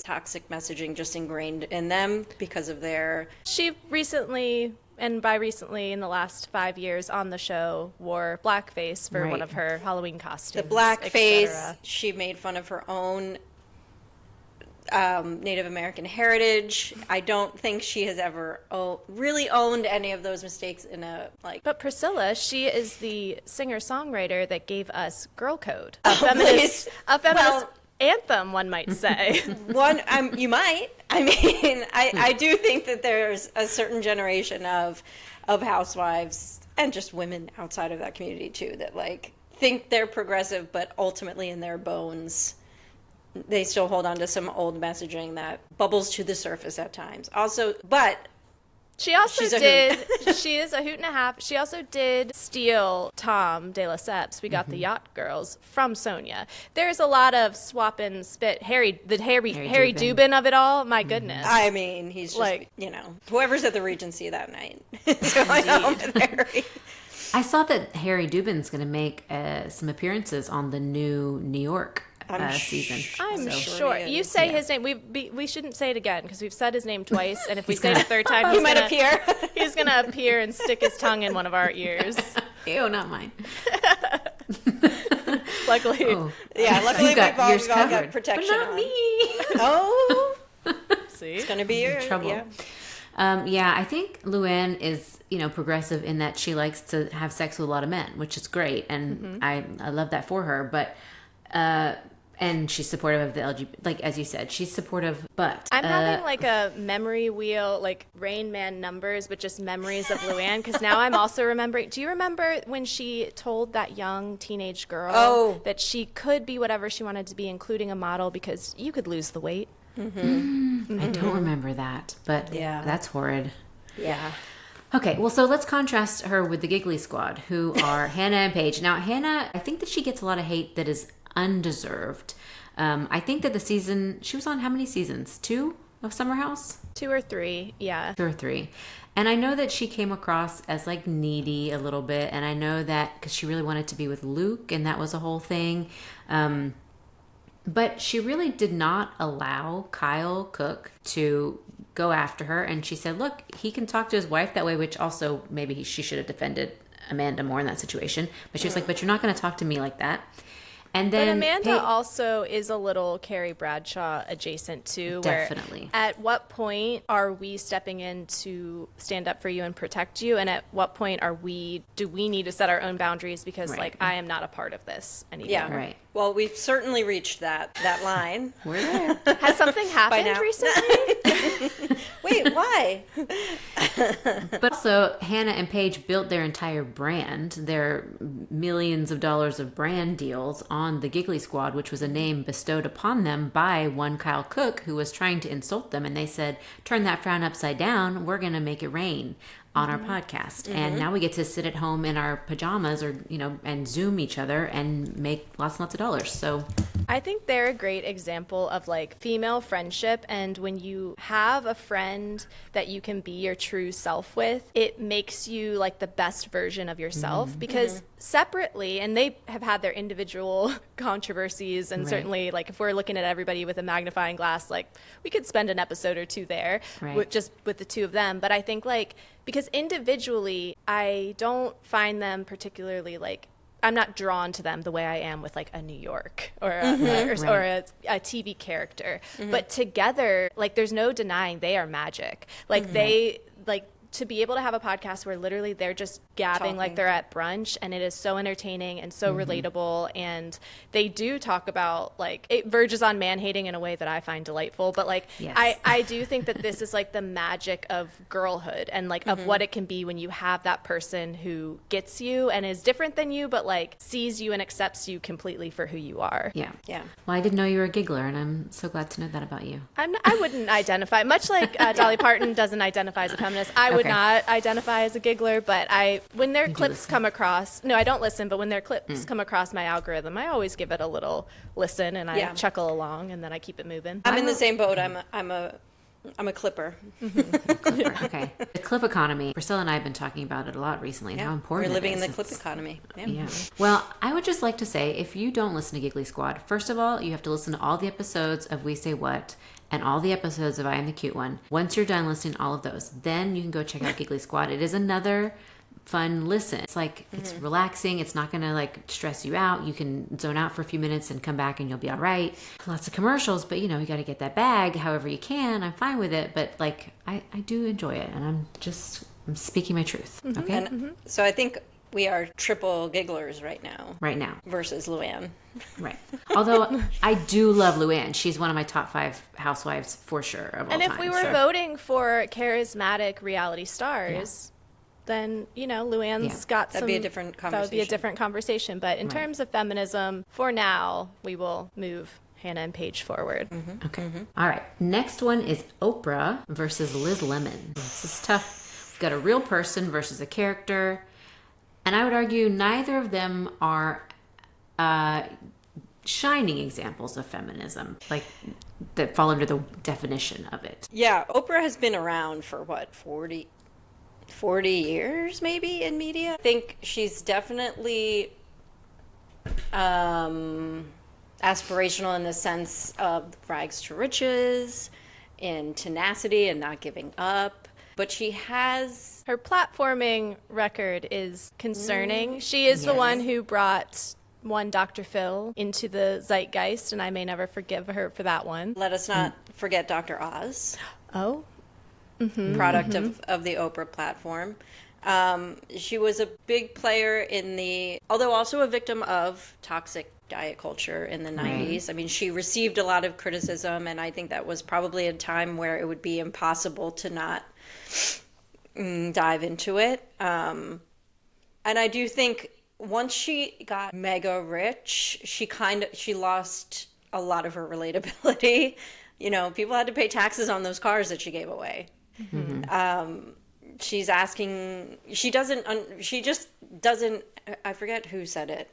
Speaker 4: messaging just ingrained in them because of their...
Speaker 3: She recently, and by recently in the last 5 years on the show, wore blackface for one of her Halloween costumes.
Speaker 4: The blackface, she made fun of her own Native American heritage. I don't think she has ever really owned any of those mistakes in a like.
Speaker 3: But Priscilla, she is the singer-songwriter that gave us Girl Code,
Speaker 4: please.
Speaker 3: a feminist anthem, one might say.
Speaker 4: You might. I mean, I do think that there's a certain generation of housewives and just women outside of that community too that like think they're progressive, but ultimately in their bones they still hold on to some old messaging that bubbles to the surface at times. Also, but
Speaker 3: she also
Speaker 4: she's a
Speaker 3: did. She is a hoot and a half. She also did steal Tom de Lesseps. We got the Yacht Girls from Sonia. There's a lot of swap and spit. Harry Dubin of it all. My goodness.
Speaker 4: I mean, he's just
Speaker 3: Like-
Speaker 4: whoever's at the Regency that night is going home with Harry.
Speaker 2: I saw that Harry Dubin's going to make some appearances on the new New York season.
Speaker 3: I'm
Speaker 2: So-
Speaker 3: sure.
Speaker 4: he is.
Speaker 3: You say his name. We shouldn't say it again because we've said his name twice, and if we say it a third time,
Speaker 4: He might appear.
Speaker 3: He's gonna appear and stick his tongue in one of our ears.
Speaker 2: Ew, not mine.
Speaker 3: Luckily,
Speaker 4: Yeah, luckily
Speaker 2: You've got
Speaker 4: we've all
Speaker 2: yours
Speaker 4: got
Speaker 2: covered.
Speaker 4: protection
Speaker 2: But not
Speaker 4: on.
Speaker 2: me.
Speaker 4: Oh,
Speaker 3: see.
Speaker 4: it's gonna be your
Speaker 2: Trouble.
Speaker 4: Yeah.
Speaker 2: Yeah, I think Luann is, progressive in that she likes to have sex with a lot of men, which is great, and I love that for her. But and she's supportive of the LGBT, like as you said, she's supportive. But
Speaker 3: I'm having like a memory wheel, like Rain Man numbers, but just memories of Luann. Because now I'm also remembering. Do you remember when she told that young teenage girl that she could be whatever she wanted to be, including a model, because you could lose the weight?
Speaker 2: I don't remember that, but
Speaker 4: Yeah.
Speaker 2: that's horrid.
Speaker 4: Yeah.
Speaker 2: Okay, well, so let's contrast her with the Giggly Squad, who are Hannah and Paige. Now, Hannah, I think that she gets a lot of hate that is undeserved. I think that the season, she was on how many seasons? 2 of Summer House?
Speaker 3: 2 or 3, yeah.
Speaker 2: 2 or 3. And I know that she came across as like needy a little bit, and I know that because she really wanted to be with Luke, and that was a whole thing. But she really did not allow Kyle Cook to go after her. And she said, look, he can talk to his wife that way, which also maybe she should have defended Amanda more in that situation. But she was like, but you're not going to talk to me like that. And then
Speaker 3: But Amanda also is a little Carrie Bradshaw adjacent too.
Speaker 2: Definitely.
Speaker 3: Where at what point are we stepping in to stand up for you and protect you? And at what point do we need to set our own boundaries? Because
Speaker 2: Right.
Speaker 3: like I am not a part of this anymore.
Speaker 4: Yeah.
Speaker 2: Right.
Speaker 4: Well, we've certainly reached that line.
Speaker 2: We're there.
Speaker 3: Has something happened
Speaker 4: now.
Speaker 3: recently?
Speaker 4: Wait, why?
Speaker 2: But also, Hannah and Paige built their entire brand, their millions of dollars of brand deals on the Giggly Squad, which was a name bestowed upon them by one Kyle Cook, who was trying to insult them. And they said, turn that frown upside down. We're going to make it rain on our podcast. And now we get to sit at home in our pajamas or, and Zoom each other and make lots and lots of dollars. So
Speaker 3: I think they're a great example of like female friendship, and when you have a friend that you can be your true self with, it makes you like the best version of yourself because separately, and they have had their individual controversies, and
Speaker 2: Right.
Speaker 3: certainly like if we're looking at everybody with a magnifying glass, like we could spend an episode or two there
Speaker 2: Right.
Speaker 3: just with the two of them. But I think like because individually I don't find them particularly like I'm not drawn to them the way I am with like a New York or a TV character. But together, like there's no denying they are magic. Like they like to be able to have a podcast where literally they're just gabbing like
Speaker 4: Talking.
Speaker 3: they're at brunch, and it is so entertaining and so relatable, and they do talk about like it verges on man hating in a way that I find delightful, but like
Speaker 2: Yes.
Speaker 3: I do think that this is like the magic of girlhood and like of what it can be when you have that person who gets you and is different than you but like sees you and accepts you completely for who you are.
Speaker 2: yeah.
Speaker 4: Yeah.
Speaker 2: Well, I didn't know you were a giggler, and I'm so glad to know that about you.
Speaker 3: I wouldn't identify, much like Dolly Parton doesn't identify as a feminist. I would
Speaker 2: Okay.
Speaker 3: not identify as a giggler, but when their clips
Speaker 2: listen.
Speaker 3: come across, no, I don't listen, but when their clips come across my algorithm, I always give it a little listen and I
Speaker 4: Yeah.
Speaker 3: chuckle along and then I keep it moving.
Speaker 4: I'm in the same boat. I'm a clipper.
Speaker 2: Okay. The clip economy. Priscilla and I have been talking about it a lot recently and how important
Speaker 4: We're living
Speaker 2: it
Speaker 4: in
Speaker 2: is.
Speaker 4: the clip
Speaker 2: It's-
Speaker 4: economy. Yeah.
Speaker 2: Yeah. Well, I would just like to say, if you don't listen to Giggly Squad, first of all, you have to listen to all the episodes of We Say What and all the episodes of I Am the Cute One. Once you're done listening to all of those, then you can go check out Giggly Squad. It is another fun listen. It's like, it's relaxing. It's not going to like stress you out. You can zone out for a few minutes and come back and you'll be all right. Lots of commercials, but you got to get that bag however you can. I'm fine with it, but like, I do enjoy it, and I'm speaking my truth. Okay.
Speaker 4: And so I think We are triple gigglers right now
Speaker 2: right now.
Speaker 4: versus Luann.
Speaker 2: Right. Although I do love Luann. She's one of my top 5 housewives for sure of all
Speaker 3: And
Speaker 2: time.
Speaker 3: if we were voting for charismatic reality stars, then, you know, Luann's got
Speaker 4: That'd be a different
Speaker 3: That would be a
Speaker 4: conversation.
Speaker 3: different conversation. But in terms of feminism, for now, we will move Hannah and Paige forward.
Speaker 2: Okay. All right. Next one is Oprah versus Liz Lemon. This is tough. We've got a real person versus a character. And I would argue neither of them are shining examples of feminism, like that fall under the definition of it.
Speaker 4: Yeah, Oprah has been around for what, 40 years maybe in media? I think she's definitely aspirational in the sense of rags to riches and tenacity and not giving up. But she has...
Speaker 3: Her platforming record is concerning. She is the one who brought one Dr. Phil into the zeitgeist, and I may never forgive her for that one.
Speaker 4: Let us not forget Dr. Oz,
Speaker 3: Oh,
Speaker 4: product of the Oprah platform. She was a big player although also a victim of toxic diet culture in the 90s. I mean, she received a lot of criticism, and I think that was probably a time where it would be impossible to not dive into it. And I do think once she got mega rich, she lost a lot of her relatability. You know, people had to pay taxes on those cars that she gave away. She's asking, she just doesn't, I forget who said it.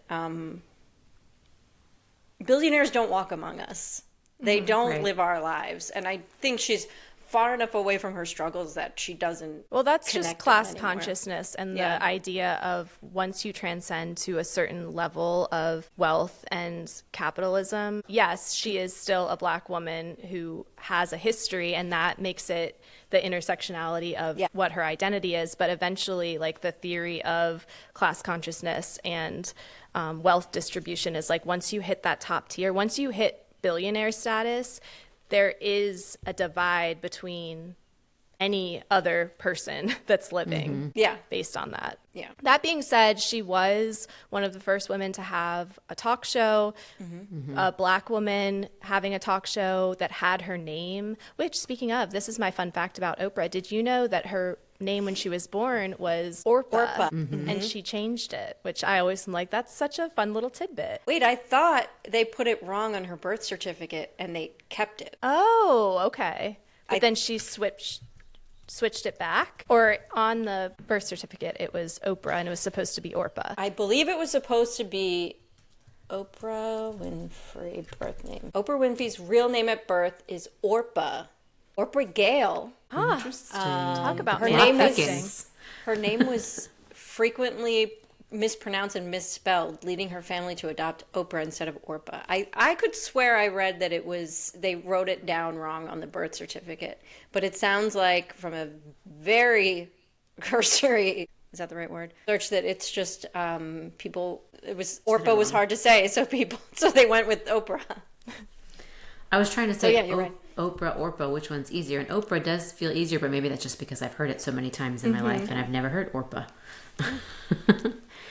Speaker 4: Billionaires don't walk among us. They don't live our lives. And I think she's far enough away from her struggles that she doesn't.
Speaker 3: well, that's just
Speaker 4: connect
Speaker 3: class
Speaker 4: anymore.
Speaker 3: consciousness and
Speaker 4: Yeah.
Speaker 3: the idea of once you transcend to a certain level of wealth and capitalism, yes, she is still a Black woman who has a history, and that makes it the intersectionality of what her identity is. But eventually, like, the theory of class consciousness and wealth distribution is like, once you hit that top tier, once you hit billionaire status, there is a divide between any other person that's living based on that.
Speaker 4: Yeah.
Speaker 3: That being said, she was one of the first women to have a talk show, a Black woman having a talk show that had her name, which, speaking of, this is my fun fact about Oprah. Did you know that her name when she was born was Orpah? And she changed it, which I always am like, that's such a fun little tidbit.
Speaker 4: Wait, I thought they put it wrong on her birth certificate and they kept it.
Speaker 3: Oh, okay. But then she switched it back? Or on the birth certificate, it was Oprah and it was supposed to be Orpah?
Speaker 4: I believe it was supposed to be Oprah Winfrey birth name. Oprah Winfrey's real name at birth is Orpah Gale.
Speaker 3: Talk about
Speaker 4: her
Speaker 3: manifesting.
Speaker 4: Her name was frequently mispronounced and misspelled, leading her family to adopt Oprah instead of Orpah. I could swear I read that they wrote it down wrong on the birth certificate, but it sounds like from a very cursory, is that the right word? Search that it's just Orpah was hard to say, so they went with Oprah.
Speaker 2: I was trying to say
Speaker 4: you're right.
Speaker 2: Oprah, Orpah, which one's easier? And Oprah does feel easier, but maybe that's just because I've heard it so many times in my life and I've never heard Orpah.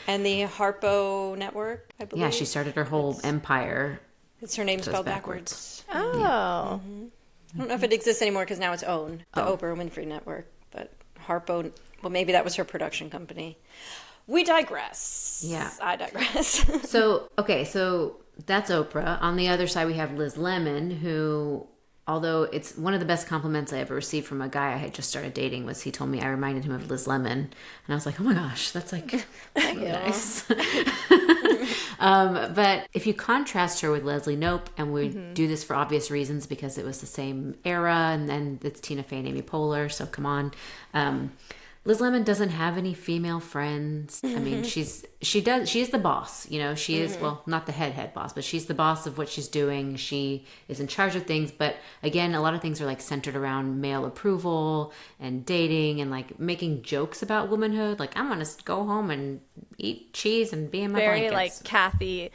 Speaker 4: And the Harpo Network, I believe.
Speaker 2: Yeah, she started her whole empire.
Speaker 4: It's her name
Speaker 2: So it's
Speaker 4: spelled
Speaker 2: backwards.
Speaker 4: backwards.
Speaker 3: Oh.
Speaker 4: I don't know if it exists anymore because now it's owned, the Oprah Winfrey Network. But Harpo, well, maybe that was her production company. We digress.
Speaker 2: Yeah.
Speaker 4: I digress.
Speaker 2: So that's Oprah. On the other side, we have Liz Lemon, who, although it's one of the best compliments I ever received from a guy I had just started dating, was he told me I reminded him of Liz Lemon. And I was like, oh my gosh, that's like really nice. But if you contrast her with Leslie Knope, and we do this for obvious reasons because it was the same era, and then it's Tina Fey and Amy Poehler, so come on. Liz Lemon doesn't have any female friends. I mean, she is the boss, you know, she is, well, not the head boss, but she's the boss of what she's doing. She is in charge of things. But again, a lot of things are like centered around male approval and dating and like making jokes about womanhood. Like, I'm going to go home and eat cheese and be in my
Speaker 3: Very
Speaker 2: blankets.
Speaker 3: like Kathy.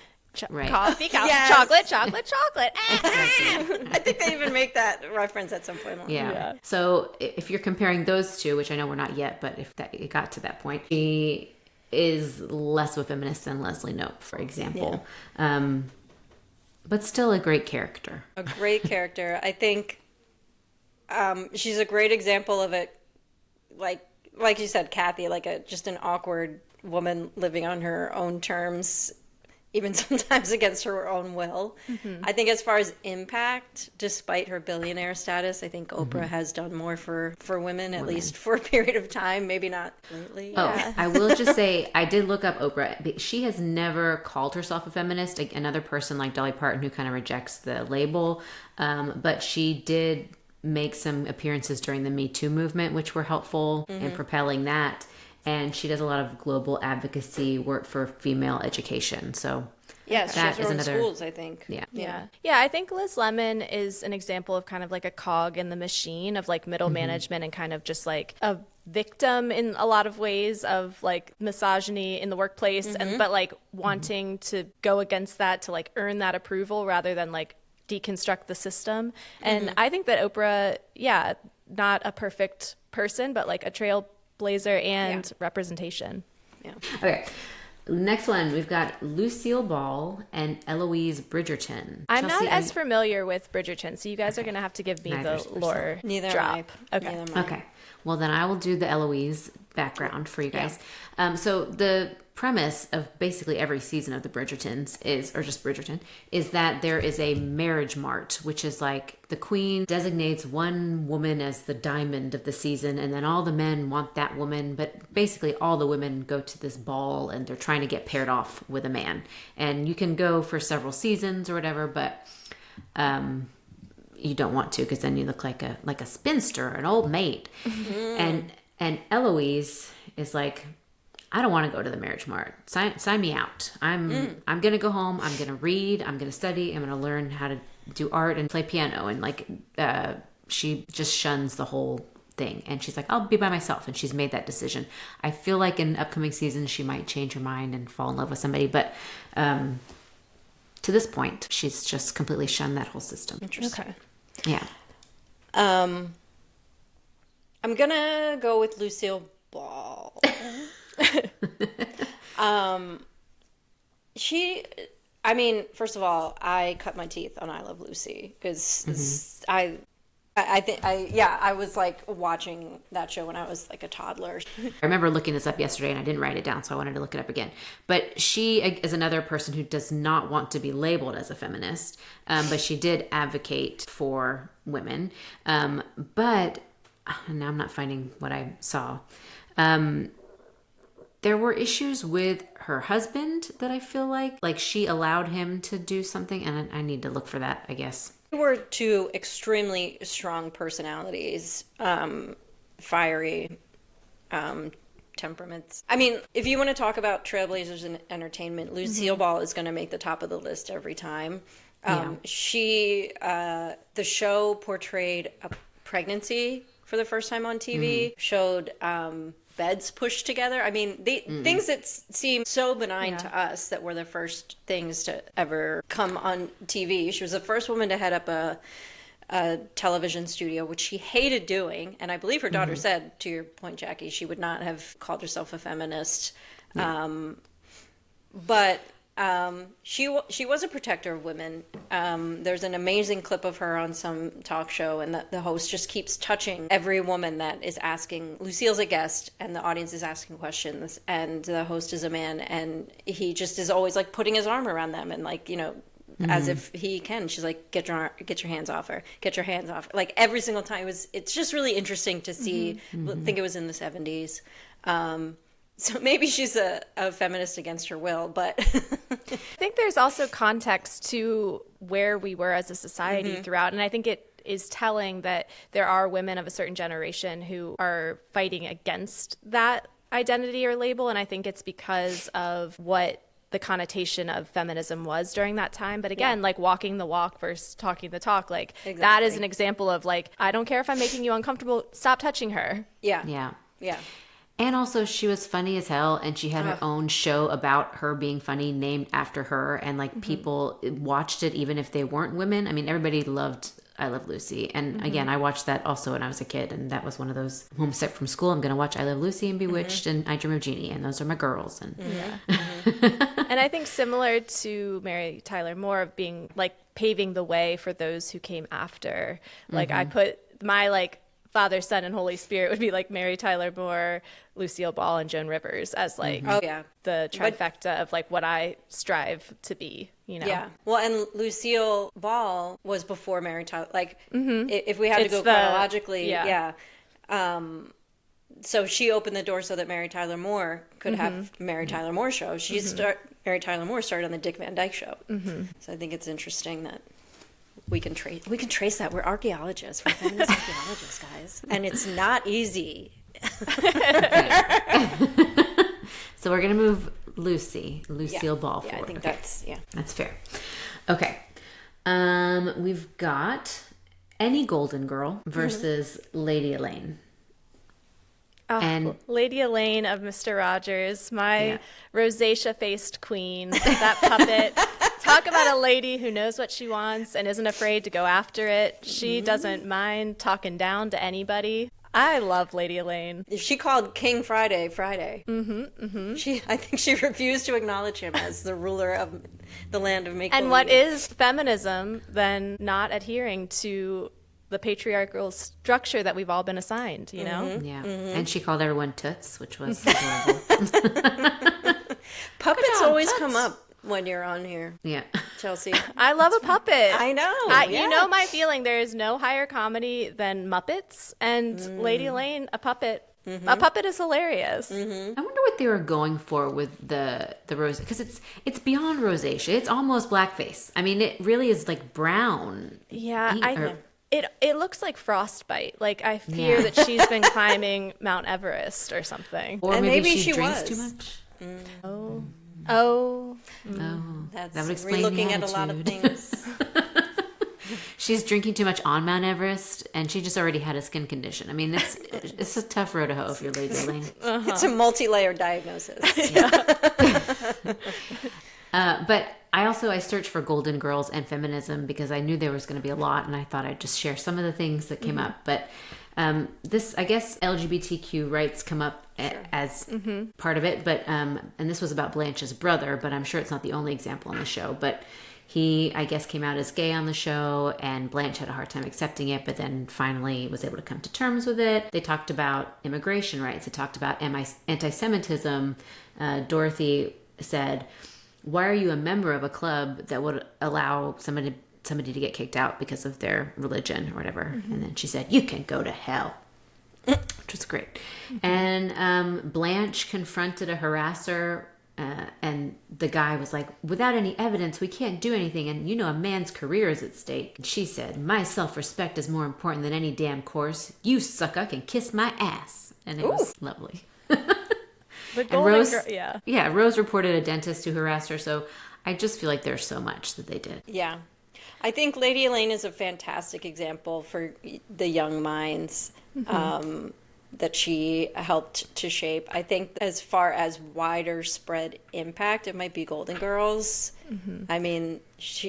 Speaker 2: Right.
Speaker 3: Coffee,
Speaker 4: Yes.
Speaker 3: chocolate.
Speaker 4: I think they even make that reference at some point.
Speaker 2: Yeah. So if you're comparing those two, which I know we're not yet, but if it got to that point, she is less of a feminist than Leslie Knope, for example. But still a great character.
Speaker 4: A great character. I think she's a great example of it, like you said, Kathy, like just an awkward woman living on her own terms, even sometimes against her own will. I think as far as impact, despite her billionaire status, I think Oprah has done more for women, at least for a period of time, maybe not lately.
Speaker 2: Oh, I will just say, I did look up Oprah. She has never called herself a feminist. Like another person like Dolly Parton who kind of rejects the label. But she did make some appearances during the Me Too movement, which were helpful in propelling that. And she does a lot of global advocacy work for female education. So
Speaker 4: yes, she
Speaker 2: that
Speaker 4: has her
Speaker 2: is
Speaker 4: own
Speaker 2: another
Speaker 4: schools, I think.
Speaker 3: Yeah, I think Liz Lemon is an example of kind of like a cog in the machine of like middle management and kind of just like a victim in a lot of ways of like misogyny in the workplace, and but like wanting to go against that to like earn that approval rather than like deconstruct the system. And I think that Oprah, not a perfect person, but like a trailblazer and representation.
Speaker 2: Okay. Next one, we've got Lucille Ball and Eloise Bridgerton.
Speaker 3: I'm
Speaker 2: Chelsea,
Speaker 3: not as familiar with Bridgerton, so you guys are going to have to give me
Speaker 2: Neither's
Speaker 3: the lore
Speaker 4: Neither
Speaker 3: drop.
Speaker 4: am I.
Speaker 3: Okay.
Speaker 4: Neither am I.
Speaker 2: Okay. Well, then I will do the Eloise background for you guys. So the premise of basically every season of the Bridgertons or just Bridgerton, is that there is a marriage mart, which is like the queen designates one woman as the diamond of the season, and then all the men want that woman, but basically all the women go to this ball and they're trying to get paired off with a man. And you can go for several seasons or whatever, but you don't want to, because then you look like a spinster, an old maid. And Eloise is like, I don't want to go to the marriage mart. Sign me out. I'm gonna go home. I'm gonna read. I'm gonna study. I'm gonna learn how to do art and play piano. And like, she just shuns the whole thing. And she's like, I'll be by myself. And she's made that decision. I feel like in upcoming seasons she might change her mind and fall in love with somebody, but to this point, she's just completely shunned that whole system.
Speaker 4: Interesting.
Speaker 3: Okay.
Speaker 2: Yeah.
Speaker 4: I'm gonna go with Lucille Ball. First of all, I cut my teeth on I Love Lucy because I was like watching that show when I was like a toddler.
Speaker 2: I remember looking this up yesterday and I didn't write it down, so I wanted to look it up again. But she is another person who does not want to be labeled as a feminist, but she did advocate for women. But now I'm not finding what I saw. There were issues with her husband that I feel like she allowed him to do something, and I need to look for that, I guess.
Speaker 4: They were two extremely strong personalities, fiery temperaments. I mean, if you want to talk about trailblazers in entertainment, Lucille Ball is going to make the top of the list every time. The show portrayed a pregnancy for the first time on TV, showed beds pushed together. I mean, things that seem so benign to us that were the first things to ever come on TV. She was the first woman to head up a television studio, which she hated doing. And I believe her daughter said, to your point, Jackie, she would not have called herself a feminist. But she was a protector of women. There's an amazing clip of her on some talk show, and the host just keeps touching every woman that is asking. Lucille's a guest, and the audience is asking questions, and the host is a man, and he just is always like putting his arm around them, and like, as if he can. She's like, get your hands off her, get your hands off her. Like every single time. It's just really interesting to see. I think it was in the 70s. So maybe she's a feminist against her will, but
Speaker 3: I think there's also context to where we were as a society throughout. And I think it is telling that there are women of a certain generation who are fighting against that identity or label. And I think it's because of what the connotation of feminism was during that time. But again, like walking the walk versus talking the talk, like that is an example of like, I don't care if I'm making you uncomfortable, stop touching her.
Speaker 2: Yeah.
Speaker 4: Yeah.
Speaker 2: And also, she was funny as hell, and she had her own show about her being funny named after her, and like people watched it even if they weren't women. I mean, everybody loved I Love Lucy. And again, I watched that also when I was a kid, and that was one of those home set from school. I'm going to watch I Love Lucy and Bewitched and I Dream of Jeannie, and those are my girls. And
Speaker 3: And I think similar to Mary Tyler Moore of being like paving the way for those who came after. Like I put my like Father, Son, and Holy Spirit would be like Mary Tyler Moore, Lucille Ball, and Joan Rivers as like the trifecta of like what I strive to be, you know?
Speaker 4: Yeah. Well, and Lucille Ball was before Mary Tyler. Like, if we had to go chronologically, so she opened the door so that Mary Tyler Moore could have Mary Tyler Moore show. Mary Tyler Moore started on the Dick Van Dyke Show. So I think it's interesting that we can trace that. We're archaeologists. We're feminist archaeologists, guys, and it's not easy.
Speaker 2: so we're going to move Lucille Ball forward.
Speaker 4: I think
Speaker 2: that's fair. Okay. We've got Any Golden Girl versus Lady Elaine.
Speaker 3: Oh,
Speaker 2: and
Speaker 3: Lady Elaine of Mr. Rogers, my rosacea-faced queen, that puppet. Talk about a lady who knows what she wants and isn't afraid to go after it. She doesn't mind talking down to anybody. I love Lady Elaine.
Speaker 4: She called King Friday. I think she refused to acknowledge him as the ruler of the land of make-believe.
Speaker 3: And what is feminism than not adhering to the patriarchal structure that we've all been assigned, you know?
Speaker 2: Yeah. And she called everyone toots, which was adorable.
Speaker 4: Puppets always come up when you're on here.
Speaker 2: Yeah.
Speaker 4: Chelsea.
Speaker 3: I love a puppet.
Speaker 4: I know.
Speaker 3: You know my feeling. There is no higher comedy than Muppets, and Lady Elaine, a puppet. A puppet is hilarious.
Speaker 2: I wonder what they were going for with the rose, because it's beyond rosacea. It's almost blackface. I mean, it really is like brown.
Speaker 3: Yeah, It looks like frostbite. Like I fear that she's been climbing Mount Everest or something.
Speaker 2: Or
Speaker 4: and
Speaker 2: maybe
Speaker 4: she
Speaker 2: drinks
Speaker 4: was.
Speaker 2: too much.
Speaker 4: That's
Speaker 2: that would explain
Speaker 4: looking
Speaker 2: the
Speaker 4: at a lot of
Speaker 2: attitude.
Speaker 4: things.
Speaker 2: She's drinking too much on Mount Everest, and she just already had a skin condition. I mean, it's a tough road to hoe if you're Lady Elaine.
Speaker 4: It's a multi-layered diagnosis.
Speaker 2: But I searched for Golden Girls and feminism because I knew there was going to be a lot, and I thought I'd just share some of the things that came up. But this, I guess, LGBTQ rights come up as part of it. But and this was about Blanche's brother, but I'm sure it's not the only example on the show. But he, I guess, came out as gay on the show, and Blanche had a hard time accepting it, but then finally was able to come to terms with it. They talked about immigration rights. They talked about anti-Semitism. Dorothy said, "Why are you a member of a club that would allow somebody to get kicked out because of their religion or whatever?" And then she said, "You can go to hell," which was great. And Blanche confronted a harasser, and the guy was like, "Without any evidence, we can't do anything. And you know, a man's career is at stake." And she said, "My self-respect is more important than any damn course. You sucker can kiss my ass." And it was lovely.
Speaker 3: The
Speaker 2: Rose,
Speaker 3: girl,
Speaker 2: Rose reported a dentist who harassed her. So I just feel like there's so much that they did.
Speaker 4: Yeah. I think Lady Elaine is a fantastic example for the young minds that she helped to shape. I think as far as wider spread impact, it might be Golden Girls. I mean,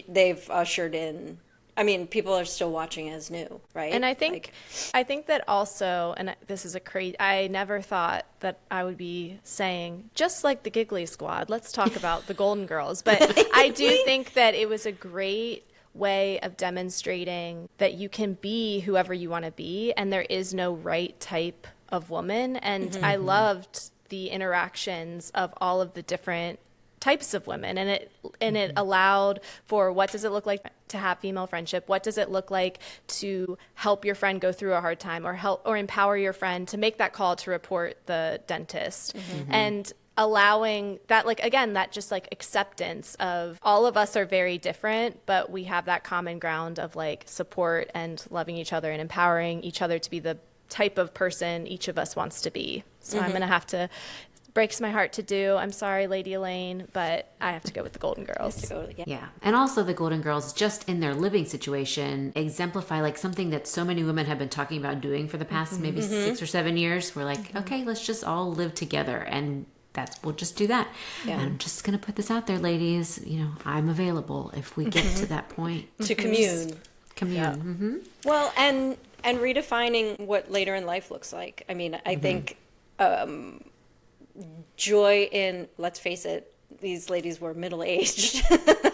Speaker 4: they've ushered in... I mean, people are still watching as new, right?
Speaker 3: And I think that also, and this is I never thought that I would be saying, just like the Giggly Squad, let's talk about the Golden Girls. But I do think that it was a great way of demonstrating that you can be whoever you want to be, and there is no right type of woman. And I loved the interactions of all of the different types of women, and it allowed for what does it look like to have female friendship, what does it look like to help your friend go through a hard time, or empower your friend to make that call to report the dentist, and allowing that, like, again, that just like acceptance of all of us are very different, but we have that common ground of like support and loving each other and empowering each other to be the type of person each of us wants to be. So I'm gonna have to... breaks my heart to do. I'm sorry, Lady Elaine, but I have to go with the Golden Girls.
Speaker 2: Yeah. And also the Golden Girls, just in their living situation, exemplify like something that so many women have been talking about doing for the past maybe 6 or 7 years. We're like, okay, let's just all live together, and we'll just do that. And I'm just going to put this out there, ladies. You know, I'm available if we get to that point.
Speaker 4: To commune.
Speaker 2: Commune. Mm-hmm.
Speaker 4: Well, and redefining what later in life looks like. I mean, I think joy in, let's face it, these ladies were middle-aged.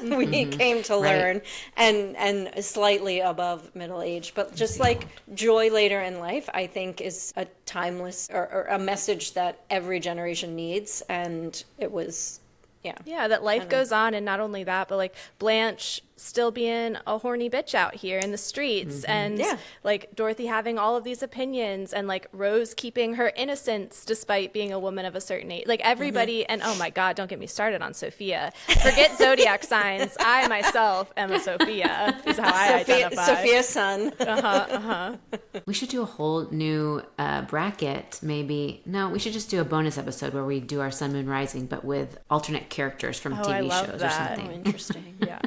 Speaker 4: We came to learn, and slightly above middle-aged. But just like joy later in life, I think is a timeless or a message that every generation needs. And it was,
Speaker 3: Yeah, that life goes on, and not only that, but like Blanche still being a horny bitch out here in the streets, and like Dorothy having all of these opinions, and like Rose keeping her innocence despite being a woman of a certain age. Like everybody, and oh my God, don't get me started on Sophia. Forget zodiac signs. I myself am a Sophia. Is how I identify.
Speaker 4: Sophia's son.
Speaker 2: We should do a whole new bracket, maybe. No, we should just do a bonus episode where we do our Sun, Moon, Rising, but with alternate characters from
Speaker 3: I
Speaker 2: TV
Speaker 3: love
Speaker 2: shows
Speaker 3: that.
Speaker 2: or something.
Speaker 4: Interesting.
Speaker 3: Yeah.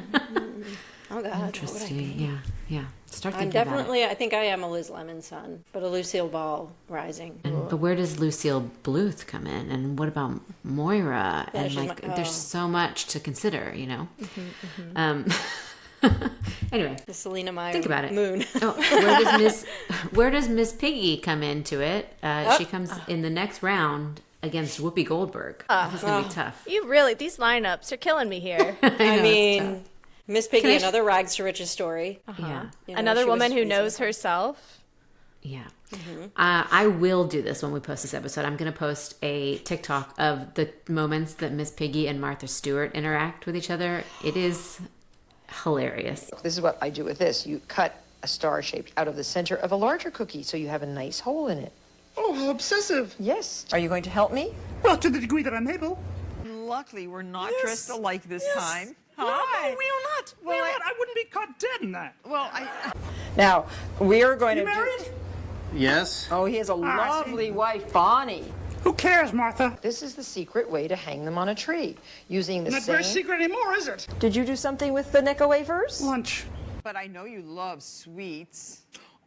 Speaker 4: Oh God. What would I
Speaker 2: Interesting.
Speaker 4: be?
Speaker 2: Yeah. Start
Speaker 4: I'm
Speaker 2: thinking about it.
Speaker 4: definitely, I think I am a Liz Lemon son, but a Lucille Ball rising.
Speaker 2: But where does Lucille Bluth come in? And what about Moira? And
Speaker 4: she's
Speaker 2: like,
Speaker 4: my-
Speaker 2: there's so much to consider, you know? Anyway,
Speaker 4: The Selena Meyer
Speaker 2: think about it.
Speaker 4: moon.
Speaker 2: where does Miss Piggy come into it? She comes in the next round against Whoopi Goldberg. This is going to be tough.
Speaker 3: You really, these lineups are killing me here.
Speaker 2: I know,
Speaker 4: I
Speaker 2: it's
Speaker 4: mean,
Speaker 2: tough.
Speaker 4: Miss Piggy,
Speaker 2: Can I
Speaker 4: another rags to riches story.
Speaker 2: Yeah.
Speaker 4: You know,
Speaker 3: Another
Speaker 4: she
Speaker 3: woman
Speaker 4: was
Speaker 3: who knows
Speaker 4: reasonable.
Speaker 3: herself.
Speaker 2: Yeah. I will do this when we post this episode. I'm going to post a TikTok of the moments that Miss Piggy and Martha Stewart interact with each other. It is hilarious.
Speaker 6: This is what I do with this. You cut a star shape out of the center of a larger cookie so you have a nice hole in it.
Speaker 7: Oh, how obsessive.
Speaker 6: Yes. Are you going to help me?
Speaker 7: Well, to the degree that I'm able.
Speaker 8: Luckily, we're not dressed alike this time.
Speaker 7: No, we are not. We are not. I wouldn't be caught dead in that.
Speaker 8: Well,
Speaker 6: Now, we are going
Speaker 7: You
Speaker 6: to
Speaker 7: married?
Speaker 5: Yes?
Speaker 6: Oh, he has a lovely wife, Bonnie.
Speaker 7: Who cares, Martha?
Speaker 6: This is the secret way to hang them on a tree, using the
Speaker 7: Not
Speaker 6: same...
Speaker 7: very secret anymore, is it?
Speaker 6: Did you do something with the Necco wafers?
Speaker 7: Lunch.
Speaker 8: but I know you love sweets,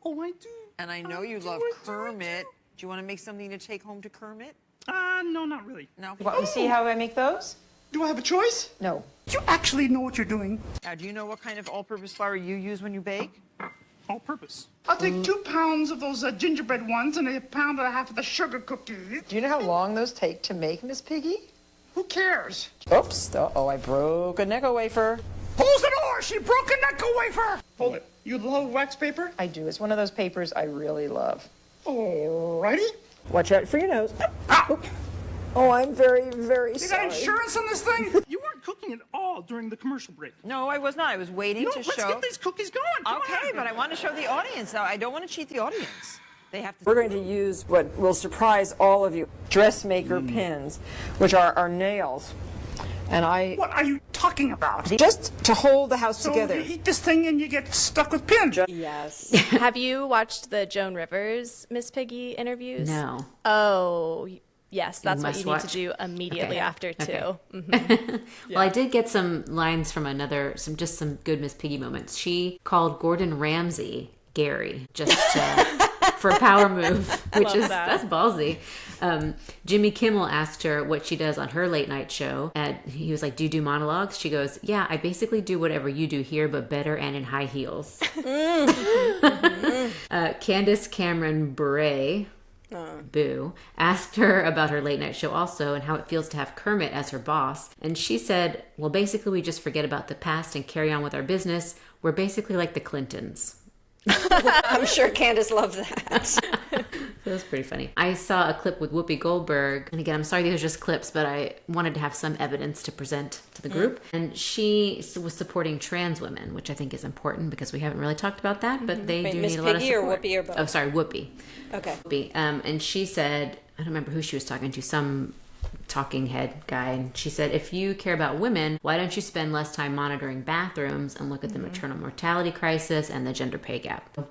Speaker 7: Oh, I do.
Speaker 8: and I know you love Kermit. Do you want to make something to take home to Kermit?
Speaker 7: No, not really.
Speaker 8: No.
Speaker 6: You want me to see how I make those?
Speaker 7: Do I have a choice?
Speaker 6: No.
Speaker 7: Do you actually know what you're doing?
Speaker 8: Now, do you know what kind of all-purpose flour you use when you bake?
Speaker 7: All purpose. I'll take 2 pounds of those gingerbread ones and a pound and a half of the sugar cookies.
Speaker 6: Do you know how long those take to make, Miss Piggy?
Speaker 7: Who cares?
Speaker 6: Oops. Uh-oh, I broke a Necco wafer.
Speaker 7: Close the door! She broke a Necco wafer! Hold it. You love wax paper?
Speaker 6: I do. It's one of those papers I really love.
Speaker 7: Alrighty.
Speaker 6: Watch out for your nose.
Speaker 7: Ah!
Speaker 6: Oh, I'm very, very
Speaker 7: You got
Speaker 6: sorry.
Speaker 7: insurance on this thing? You weren't cooking at all during the commercial break.
Speaker 8: No, I was not. I was waiting
Speaker 7: No,
Speaker 8: to
Speaker 7: let's
Speaker 8: show.
Speaker 7: get these cookies going. Come
Speaker 8: Okay,
Speaker 7: on.
Speaker 8: but I want to show the audience. Now, I don't want to cheat the audience. They have to.
Speaker 9: We're going to use what will surprise all of you, dressmaker pins, which are our nails. And
Speaker 7: What are you talking about?
Speaker 9: just to hold the house
Speaker 7: So
Speaker 9: together.
Speaker 7: you heat this thing and you get stuck with pins.
Speaker 4: Yes.
Speaker 3: Have you watched the Joan Rivers Miss Piggy interviews?
Speaker 2: No.
Speaker 3: Oh, yes, that's what
Speaker 2: must
Speaker 3: you need to
Speaker 2: watch.
Speaker 3: do immediately
Speaker 2: Okay.
Speaker 3: after too.
Speaker 2: Okay. Well, I did get some lines from some good Miss Piggy moments. She called Gordon Ramsay Gary just for a power move, which
Speaker 3: love
Speaker 2: is
Speaker 3: that.
Speaker 2: that's ballsy. Jimmy Kimmel asked her what she does on her late night show, and he was like, "Do you do monologues?" She goes, "Yeah, I basically do whatever you do here, but better and in high heels." Candace Cameron Bure. Boo, asked her about her late night show also and how it feels to have Kermit as her boss. And she said, well, basically, we just forget about the past and carry on with our business. We're basically like the Clintons.
Speaker 4: I'm sure Candace loved that.
Speaker 2: So that's pretty funny. I saw a clip with Whoopi Goldberg. And again, I'm sorry these are just clips, but I wanted to have some evidence to present to the group. And she was supporting trans women, which I think is important because we haven't really talked about that, but they
Speaker 4: Wait,
Speaker 2: do
Speaker 4: Miss
Speaker 2: need a lot of
Speaker 4: Piggy or
Speaker 2: support.
Speaker 4: Whoopi or both?
Speaker 2: Oh, sorry, Whoopi.
Speaker 4: Okay.
Speaker 2: Whoopi. And she said, I don't remember who she was talking to, some talking head guy, and she said, if you care about women, why don't you spend less time monitoring bathrooms and look at the maternal mortality crisis and the gender pay gap? It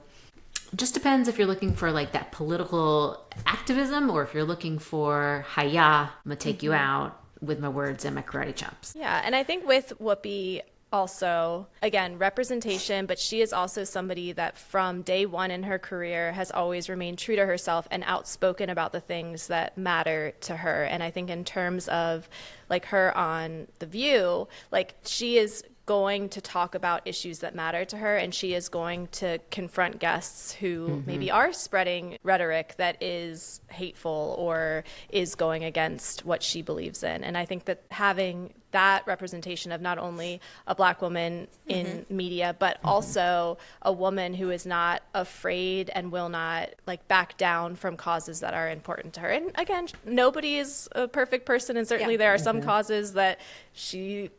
Speaker 2: just depends if you're looking for like that political activism or if you're looking for hiya, I'm gonna take you out with my words and my karate chops.
Speaker 3: Yeah, and I think with Whoopi also, again, representation, but she is also somebody that from day one in her career has always remained true to herself and outspoken about the things that matter to her. And I think in terms of like her on The View, like she is going to talk about issues that matter to her, and she is going to confront guests who maybe are spreading rhetoric that is hateful or is going against what she believes in. And I think that having that representation of not only a Black woman in media, but also a woman who is not afraid and will not like back down from causes that are important to her. And again, nobody is a perfect person, and certainly there are some causes that she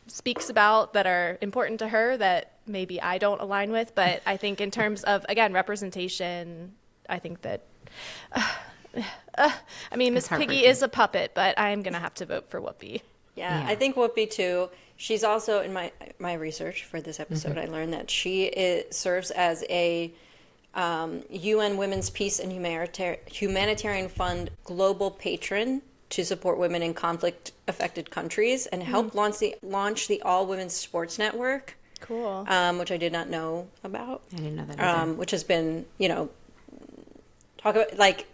Speaker 3: speaks about that are important to her that maybe I don't align with. But I think in terms of, again, representation, I think that, I mean, Miss Piggy is a puppet, but I am going to have to vote for Whoopi.
Speaker 4: Yeah, I think Whoopi too. She's also, in my research for this episode, I learned that she serves as a UN Women's Peace and Humanitarian Fund global patron to support women in conflict-affected countries, and helped launch the All Women's Sports Network.
Speaker 3: Cool.
Speaker 4: Which I did not know about.
Speaker 2: I didn't know that either.
Speaker 4: Which has been, talk about like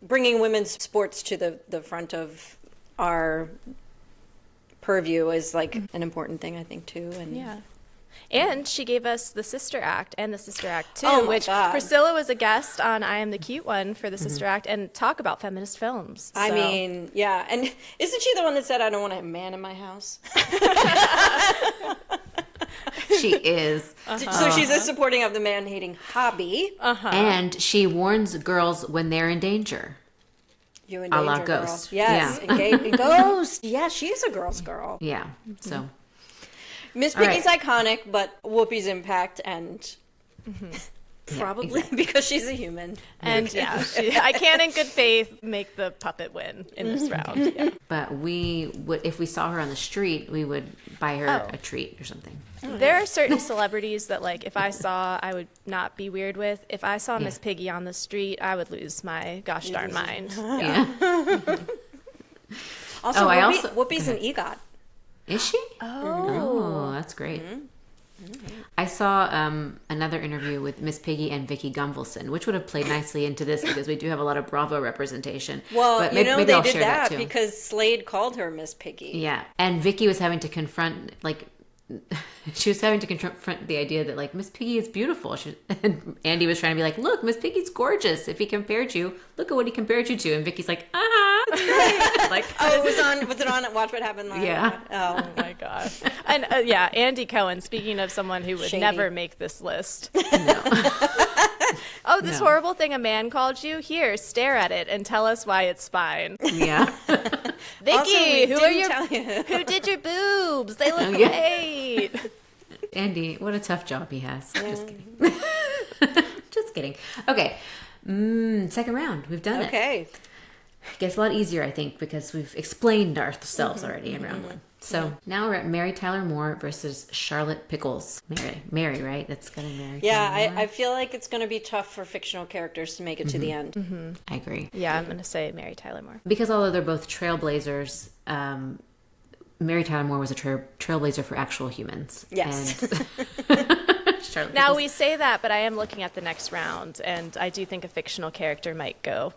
Speaker 4: bringing women's sports to the front of our purview is like an important thing, I think, too. And
Speaker 3: And she gave us the Sister Act and the Sister Act 2, which Priscilla was a guest on I Am the Cute One for the Sister Act, and talk about feminist films.
Speaker 4: I mean, yeah. And isn't she the one that said, I don't want a man in my house?
Speaker 2: She is.
Speaker 4: So she's supporting of the man-hating hobby.
Speaker 2: And she warns girls when they're in danger.
Speaker 4: You in
Speaker 2: A
Speaker 4: danger,
Speaker 2: la
Speaker 4: girl.
Speaker 2: Ghost.
Speaker 4: Yes,
Speaker 2: Yeah.
Speaker 4: Ghost. Yeah, she's a girl's girl.
Speaker 2: Yeah, so...
Speaker 4: Miss Piggy's iconic, but Whoopi's impact and probably because she's a human.
Speaker 3: And I can in good faith make the puppet win in this round. Yeah.
Speaker 2: But we would, if we saw her on the street, we would buy her a treat or something.
Speaker 3: There are certain celebrities that, like, if I saw, I would not be weird with. If I saw Miss Piggy on the street, I would lose my gosh darn mind.
Speaker 4: Also, Whoopi's an EGOT.
Speaker 2: Is she? Oh, that's great. I saw another interview with Miss Piggy and Vicky Gunvalson, which would have played nicely into this because we do have a lot of Bravo representation.
Speaker 4: Well,
Speaker 2: but
Speaker 4: maybe they
Speaker 2: I'll
Speaker 4: did
Speaker 2: share
Speaker 4: that
Speaker 2: too.
Speaker 4: because Slade called her Miss Piggy.
Speaker 2: Yeah, and Vicky was having to confront, like, she was having to confront the idea that, like, Miss Piggy is beautiful. And Andy was trying to be like, look, Miss Piggy's gorgeous. If he compared you, look at what he compared you to. And Vicky's like, that's great. Like,
Speaker 4: was it on Watch What Happened Live?
Speaker 2: Yeah.
Speaker 3: Oh my gosh. And Andy Cohen, speaking of someone who would never make this list. Oh, this horrible thing a man called you? Here, stare at it and tell us why it's fine.
Speaker 2: Yeah.
Speaker 3: Vicky, who did your boobs? They look great.
Speaker 2: Andy, what a tough job he has. Just kidding. Just kidding. Okay. Second round. We've done it.
Speaker 4: Okay.
Speaker 2: Gets a lot easier, I think, because we've explained ourselves already in round one. So now we're at Mary Tyler Moore versus Charlotte Pickles. Mary, right? That's gonna Mary.
Speaker 4: Yeah, I feel like it's going to be tough for fictional characters to make it to the end.
Speaker 2: I agree.
Speaker 3: Yeah, I'm going to say Mary Tyler Moore.
Speaker 2: Because although they're both trailblazers, Mary Tyler Moore was a trailblazer for actual humans.
Speaker 4: Yes.
Speaker 2: And
Speaker 3: Now we say that, but I am looking at the next round, and I do think a fictional character might go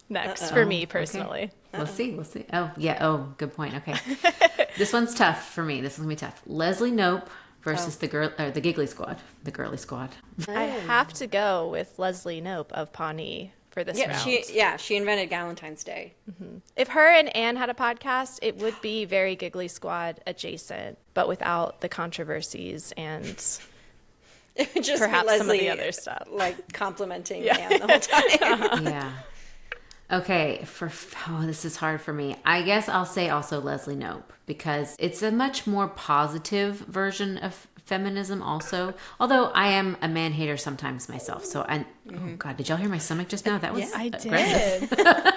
Speaker 3: next for me personally.
Speaker 2: Okay. We'll see. Oh, yeah. Oh, good point. Okay. This one's tough for me. This one's going to be tough. Leslie Knope versus the Giggly Squad, the Girly Squad.
Speaker 3: I have to go with Leslie Knope of Pawnee for this round.
Speaker 4: She invented Galentine's Day.
Speaker 3: If her and Anne had a podcast, it would be very Giggly Squad adjacent, but without the controversies and
Speaker 4: Just
Speaker 3: perhaps
Speaker 4: Leslie,
Speaker 3: some of the other stuff.
Speaker 4: Like complimenting Anne the whole time.
Speaker 2: Yeah. Okay, this is hard for me. I guess I'll say also Leslie Knope because it's a much more positive version of feminism also. Although I am a man hater sometimes myself. So oh God, did y'all hear my stomach just now? That was aggressive.
Speaker 3: did.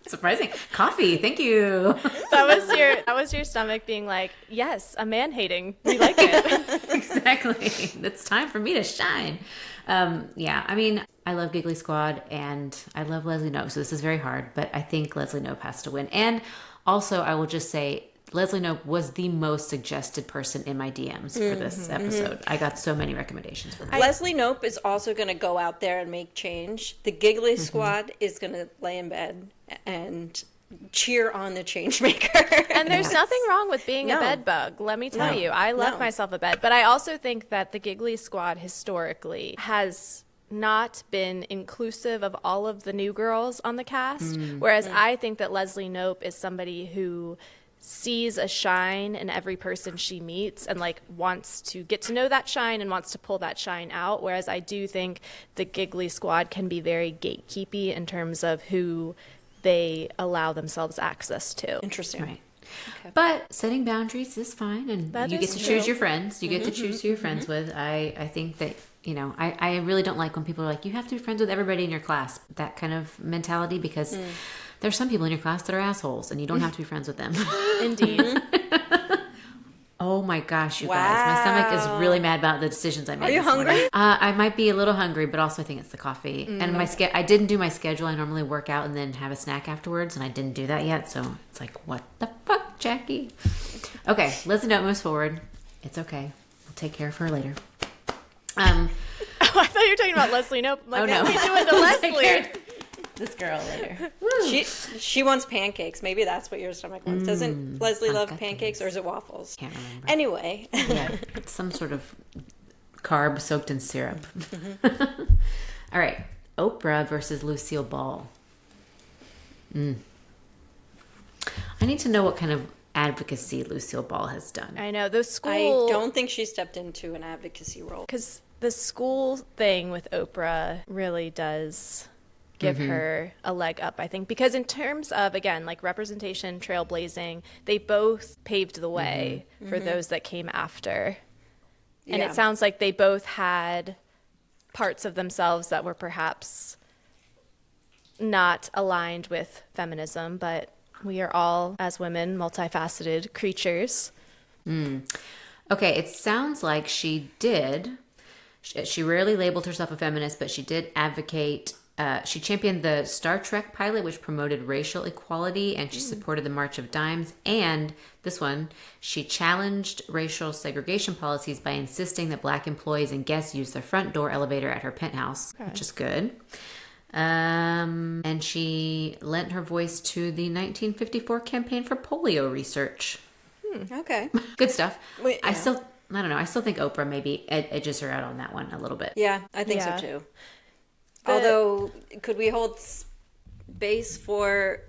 Speaker 2: Surprising. Coffee, thank you.
Speaker 3: That was your stomach being like, yes, a man hating. We like it.
Speaker 2: Exactly. It's time for me to shine. I mean, I love Giggly Squad and I love Leslie Knope, so this is very hard, but I think Leslie Knope has to win. And also, I will just say, Leslie Knope was the most suggested person in my DMs for this episode. I got so many recommendations from her.
Speaker 4: Leslie Knope is also going to go out there and make change. The Giggly Squad is going to lay in bed and cheer on the change maker.
Speaker 3: And there's nothing wrong with being a
Speaker 4: No.
Speaker 3: bed bug. Let me tell
Speaker 4: No.
Speaker 3: you, I love
Speaker 4: No.
Speaker 3: myself a bed. But I also think that the Giggly Squad historically has not been inclusive of all of the new girls on the cast. Whereas I think that Leslie Knope is somebody who sees a shine in every person she meets and like wants to get to know that shine and wants to pull that shine out. Whereas I do think the Giggly Squad can be very gatekeepy in terms of who they allow themselves access to.
Speaker 4: Interesting.
Speaker 2: Right. But setting boundaries is fine, and
Speaker 3: That
Speaker 2: you get
Speaker 3: is
Speaker 2: to
Speaker 3: true.
Speaker 2: choose your friends. You get to choose who you're friends with. I think that, you know, I really don't like when people are like, you have to be friends with everybody in your class. That kind of mentality, because there's some people in your class that are assholes, and you don't have to be friends with them.
Speaker 3: Indeed.
Speaker 2: Oh my gosh, you guys. My stomach is really mad about the decisions I made.
Speaker 4: Are you
Speaker 2: this morning.
Speaker 4: hungry?
Speaker 2: I might be a little hungry, but also I think it's the coffee. And I didn't do my schedule. I normally work out and then have a snack afterwards, and I didn't do that yet. So it's like, what the fuck, Jackie? Okay, Leslie Knope moves forward. It's okay. We'll take care of her later.
Speaker 3: Oh, I thought you were talking about Leslie Knope. Like,
Speaker 2: Oh, no.
Speaker 3: what are you doing to Leslie?
Speaker 2: This girl later.
Speaker 4: She wants pancakes. Maybe that's what your stomach wants. Doesn't Leslie love pancakes, or is it waffles?
Speaker 2: Can't remember.
Speaker 4: Anyway.
Speaker 2: Yeah, some sort of carb soaked in syrup. All right, Oprah versus Lucille Ball. I need to know what kind of advocacy Lucille Ball has done.
Speaker 3: I know. The school...
Speaker 4: I don't think she stepped into an advocacy role.
Speaker 3: Because the school thing with Oprah really does give her a leg up, I think. Because in terms of, again, like representation, trailblazing, they both paved the way for those that came after. And
Speaker 4: Yeah.
Speaker 3: it sounds like they both had parts of themselves that were perhaps not aligned with feminism, but we are all, as women, multifaceted creatures.
Speaker 2: Okay, it sounds like she did. She rarely labeled herself a feminist, but she did advocate. She championed the Star Trek pilot, which promoted racial equality, and she supported the March of Dimes. And this one, she challenged racial segregation policies by insisting that Black employees and guests use the front door elevator at her penthouse, which is good. And she lent her voice to the 1954 campaign for polio research.
Speaker 4: Okay.
Speaker 2: Good stuff.
Speaker 4: Wait,
Speaker 2: I
Speaker 4: yeah.
Speaker 2: don't know. I still think Oprah maybe edges her out on that one a little bit.
Speaker 4: Yeah, I think
Speaker 3: Yeah.
Speaker 4: so too. Although, could we hold space for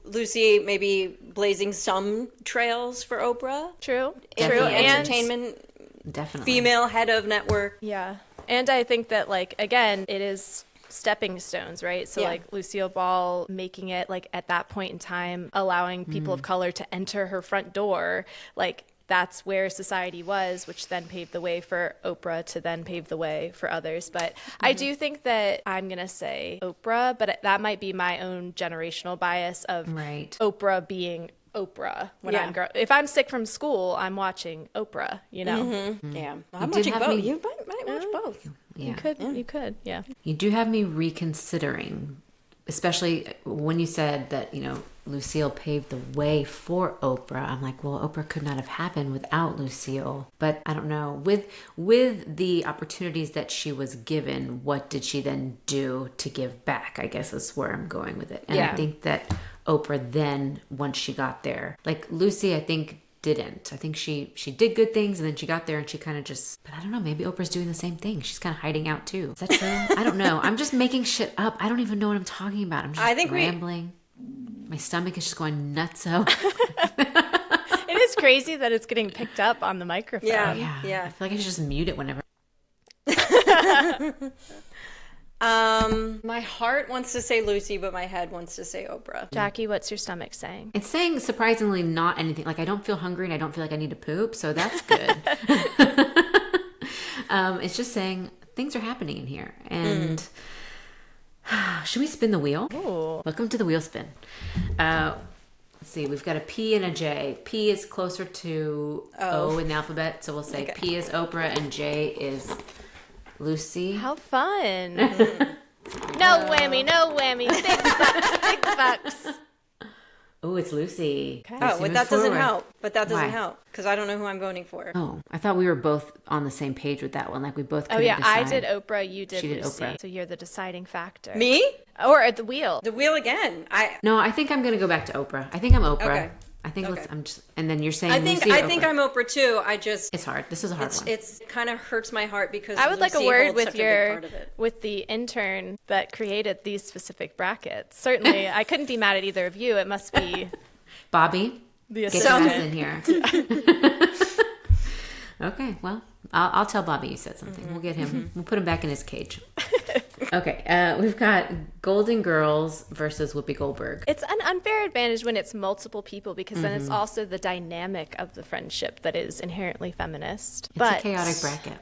Speaker 4: Lucy maybe blazing some trails for Oprah?
Speaker 3: True.
Speaker 2: Definitely.
Speaker 3: True.
Speaker 4: The
Speaker 3: And
Speaker 4: entertainment
Speaker 2: Definitely.
Speaker 4: female head of network.
Speaker 3: yeah. And I think that, like, again, it is stepping stones, right? So
Speaker 4: Yeah.
Speaker 3: like Lucille Ball making it, like, at that point in time, allowing people of color to enter her front door, like, that's where society was, which then paved the way for Oprah to then pave the way for others. But I do think that I'm going to say Oprah, but that might be my own generational bias of
Speaker 2: Right.
Speaker 3: Oprah being Oprah when
Speaker 4: Yeah.
Speaker 3: I'm if I'm sick from school, I'm watching Oprah, you know.
Speaker 4: Yeah, I'm
Speaker 2: did
Speaker 4: watching
Speaker 2: have
Speaker 4: both.
Speaker 2: me-
Speaker 4: You might watch both.
Speaker 2: Yeah.
Speaker 3: You could, yeah.
Speaker 2: You do have me reconsidering, especially when you said that, you know, Lucille paved the way for Oprah. I'm like, well, Oprah could not have happened without Lucille. But I don't know. With the opportunities that she was given, what did she then do to give back? I guess is where I'm going with it. And I
Speaker 3: Yeah.
Speaker 2: think that Oprah then, once she got there, like Lucy, I think didn't. I think she did good things, and then she got there and she kind of just, but I don't know, maybe Oprah's doing the same thing. She's kind of hiding out too. Is that true? I don't know. I'm just making shit up. I don't even know what I'm talking about. I'm just
Speaker 4: I think
Speaker 2: rambling. My stomach is just going nutso.
Speaker 3: It is crazy that it's getting picked up on the microphone.
Speaker 4: Yeah.
Speaker 2: I
Speaker 4: Yeah.
Speaker 2: feel like I should just mute it whenever.
Speaker 4: My heart wants to say Lucy, but my head wants to say Oprah.
Speaker 3: Jackie, what's your stomach saying?
Speaker 2: It's saying surprisingly not anything. Like I don't feel hungry and I don't feel like I need to poop, so that's good. It's just saying things are happening in here. And should we spin the wheel?
Speaker 3: Ooh.
Speaker 2: Welcome to the wheel spin. Let's see, we've got a P and a J. P is closer to O in the alphabet, so we'll say P is Oprah and J is Lucy.
Speaker 3: How fun. No whammy, no whammy. Big bucks, big bucks.
Speaker 2: Oh, it's Lucy.
Speaker 3: Okay.
Speaker 4: Oh,
Speaker 2: Lucy
Speaker 4: but
Speaker 2: moves
Speaker 4: that doesn't
Speaker 2: forward.
Speaker 4: help. But that doesn't
Speaker 2: Why?
Speaker 4: help because I don't know who I'm voting for.
Speaker 2: Oh, I thought we were both on the same page with that one. Like we both
Speaker 3: Oh
Speaker 2: couldn't
Speaker 3: yeah, I
Speaker 2: decide.
Speaker 3: did Oprah, you did
Speaker 2: She did
Speaker 3: Lucy.
Speaker 2: Oprah.
Speaker 3: So you're the deciding factor.
Speaker 4: Me?
Speaker 3: Or at the wheel.
Speaker 4: The wheel again.
Speaker 2: No, I think I'm going to go back to Oprah. I think I'm Oprah.
Speaker 4: Okay.
Speaker 2: I think
Speaker 4: Okay.
Speaker 2: I'm just, and then you're saying
Speaker 4: I think
Speaker 2: Lucy or
Speaker 4: I think
Speaker 2: Oprah?
Speaker 4: I'm Oprah too. I just
Speaker 2: It's hard. This is a hard one.
Speaker 4: it's kind of hurts my heart because
Speaker 3: I would like a
Speaker 4: Lucy
Speaker 3: word
Speaker 4: holds
Speaker 3: with
Speaker 4: such a big
Speaker 3: your
Speaker 4: part of it.
Speaker 3: with the intern that created these specific brackets. Certainly, I couldn't be mad at either of you. It must be
Speaker 2: Bobby,
Speaker 3: the
Speaker 2: get your
Speaker 3: assistant.
Speaker 2: ass in here. Okay, well, I'll tell Bobby you said something. We'll get him. We'll put him back in his cage. Okay, we've got Golden Girls versus Whoopi Goldberg.
Speaker 3: It's an unfair advantage when it's multiple people because then it's also the dynamic of the friendship that is inherently feminist.
Speaker 2: It's a chaotic bracket.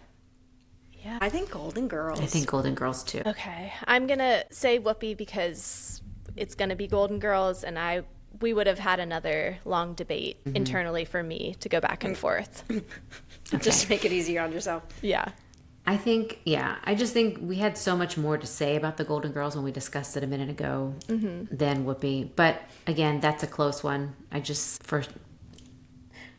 Speaker 4: I think Golden Girls.
Speaker 2: I think Golden Girls too.
Speaker 3: Okay, I'm gonna say Whoopi because it's gonna be Golden Girls, and we would have had another long debate internally for me to go back and forth.
Speaker 4: Just make it easier on yourself.
Speaker 3: Yeah.
Speaker 2: I think, I just think we had so much more to say about the Golden Girls when we discussed it a minute ago than Whoopi. But again, that's a close one. I just, for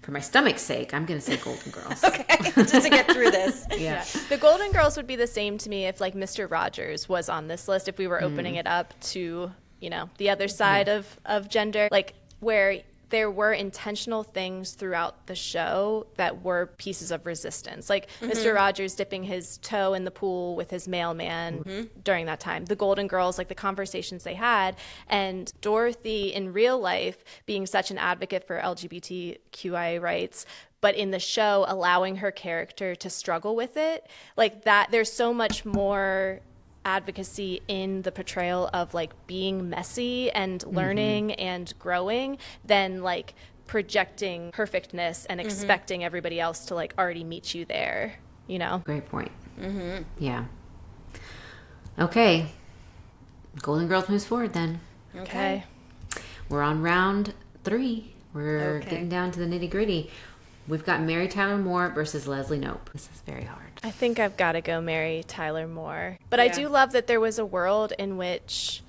Speaker 2: my stomach's sake, I'm going to say Golden Girls.
Speaker 4: Okay, just to get through this.
Speaker 2: Yeah.
Speaker 3: The Golden Girls would be the same to me if like Mr. Rogers was on this list, if we were opening it up to, the other side of gender, like where there were intentional things throughout the show that were pieces of resistance. Like Mr. Rogers dipping his toe in the pool with his mailman during that time. The Golden Girls, like the conversations they had. And Dorothy in real life being such an advocate for LGBTQIA rights, but in the show allowing her character to struggle with it. Like that, there's so much more advocacy in the portrayal of like being messy and learning and growing than like projecting perfectness and expecting everybody else to like already meet you there,
Speaker 2: Great point. Yeah. Okay. Golden Girls moves forward then.
Speaker 3: Okay.
Speaker 2: We're on round 3. We're
Speaker 4: Okay.
Speaker 2: getting down to the nitty gritty. We've got Mary Tyler Moore versus Leslie Knope. This is very hard.
Speaker 3: I think I've got to go Mary Tyler Moore. But I do love that there was a world in which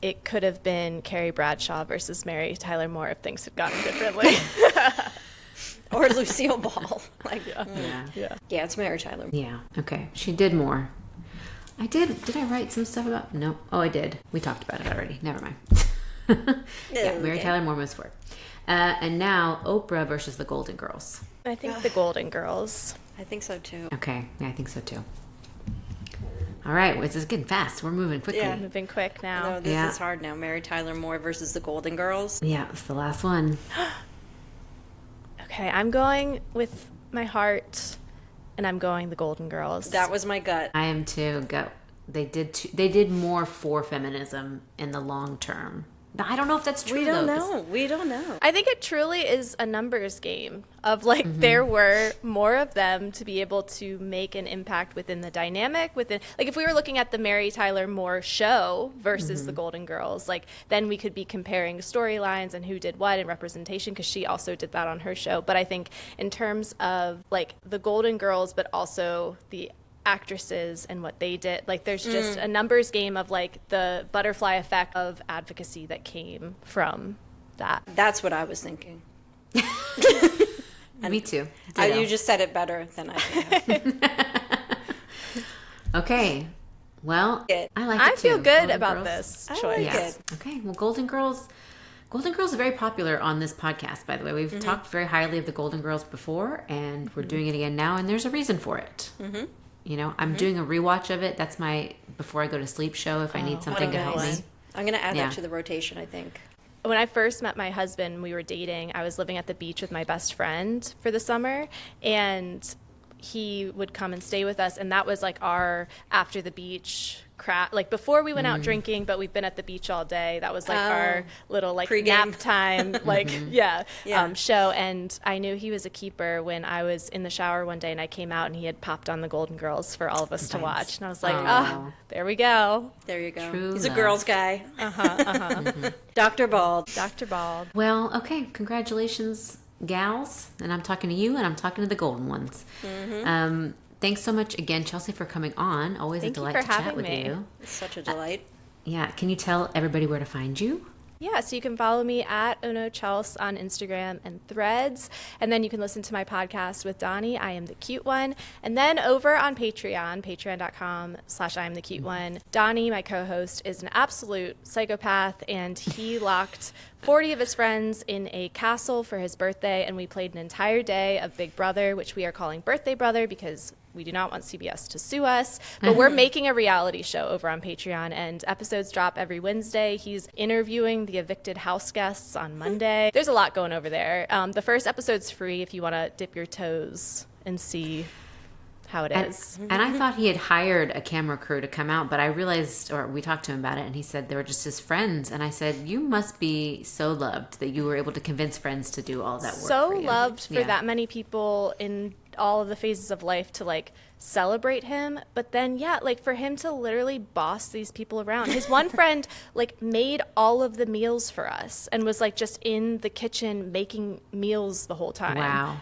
Speaker 3: it could have been Carrie Bradshaw versus Mary Tyler Moore if things had gone differently.
Speaker 4: Or Lucille Ball. Like,
Speaker 2: Yeah.
Speaker 4: yeah, it's Mary Tyler.
Speaker 2: Yeah. Okay. She did more. I did. Did I write some stuff about? No. Oh, I did. We talked about it already. Never mind. Yeah. Mary
Speaker 4: Okay.
Speaker 2: Tyler Moore moves forward. And now Oprah versus the Golden Girls.
Speaker 3: I think the Golden Girls.
Speaker 4: I think so too.
Speaker 2: Okay. Yeah, I think so too. All right. Well, this is getting fast. We're moving quickly.
Speaker 4: Yeah.
Speaker 3: Moving quick now.
Speaker 4: No, this
Speaker 2: Yeah.
Speaker 4: is hard now. Mary Tyler Moore versus the Golden Girls.
Speaker 2: Yeah, it's the last one.
Speaker 3: Okay, I'm going with my heart, and I'm going the Golden Girls.
Speaker 4: That was my gut.
Speaker 2: I am too. Go. They did more for feminism in the long term. Now, I don't know if that's true.
Speaker 4: We don't
Speaker 2: though, 'cause-
Speaker 4: know. We don't know.
Speaker 3: I think it truly is a numbers game of like there were more of them to be able to make an impact within the dynamic within like if we were looking at the Mary Tyler Moore show versus the Golden Girls, like then we could be comparing storylines and who did what and representation because she also did that on her show. But I think in terms of like the Golden Girls, but also the actresses and what they did, like there's just a numbers game of like the butterfly effect of advocacy that came from that.
Speaker 4: That's what I was thinking.
Speaker 2: Me too.
Speaker 4: You just said it better than I did.
Speaker 2: Okay. Well, I like it
Speaker 3: I feel
Speaker 2: too.
Speaker 3: good
Speaker 2: Golden
Speaker 3: about
Speaker 2: Girls.
Speaker 3: this
Speaker 4: I
Speaker 3: choice.
Speaker 4: like
Speaker 2: Yes. Okay. Well, Golden Girls are very popular on this podcast, by the way. We've talked very highly of the Golden Girls before, and we're doing it again now, and there's a reason for it. You know, I'm doing a rewatch of it. That's my before I go to sleep show if I need something to help me.
Speaker 4: I'm going to add
Speaker 2: Yeah.
Speaker 4: that to the rotation, I think.
Speaker 3: When I first met my husband, we were dating. I was living at the beach with my best friend for the summer, and he would come and stay with us, and that was like our after the beach like before we went out drinking, but we've been at the beach all day. That was like our little like
Speaker 4: Pre-game.
Speaker 3: nap time, like show. And I knew he was a keeper when I was in the shower one day and I came out and he had popped on the Golden Girls for all of us to watch, and I was like, oh, there we go,
Speaker 4: There you go.
Speaker 2: True
Speaker 4: He's a
Speaker 2: love.
Speaker 4: girls guy. Dr. Bald.
Speaker 3: Dr. Bald.
Speaker 2: Well, okay. Congratulations, gals. And I'm talking to you, and I'm talking to the golden ones. Thanks so much again, Chelsea, for coming on. Always
Speaker 3: Thank
Speaker 2: a
Speaker 3: you
Speaker 2: delight
Speaker 3: for
Speaker 2: to chat
Speaker 3: having
Speaker 2: with
Speaker 3: me.
Speaker 2: you.
Speaker 4: It's such a delight.
Speaker 2: Yeah. Can you tell everybody where to find you?
Speaker 3: Yeah, so you can follow me at OnoChels on Instagram and Threads. And then you can listen to my podcast with Donnie, I Am the Cute One. And then over on Patreon, patreon.com/I Am the Cute One, Donnie, my co-host, is an absolute psychopath, and he locked 40 of his friends in a castle for his birthday, and we played an entire day of Big Brother, which we are calling Birthday Brother because we do not want CBS to sue us. But we're making a reality show over on Patreon, and episodes drop every Wednesday. He's interviewing the evicted house guests on Monday. There's a lot going over there. The first episode's free if you want to dip your toes and see how it is.
Speaker 2: And I thought he had hired a camera crew to come out, but I realized, or we talked to him about it, and he said they were just his friends. And I said, you must be so loved that you were able to convince friends to do all that work
Speaker 3: So
Speaker 2: for you.
Speaker 3: loved for that many people in all of the phases of life to like celebrate him. But then, yeah, like for him to literally boss these people around. His one friend like made all of the meals for us and was like just in the kitchen making meals the whole time.
Speaker 2: Wow.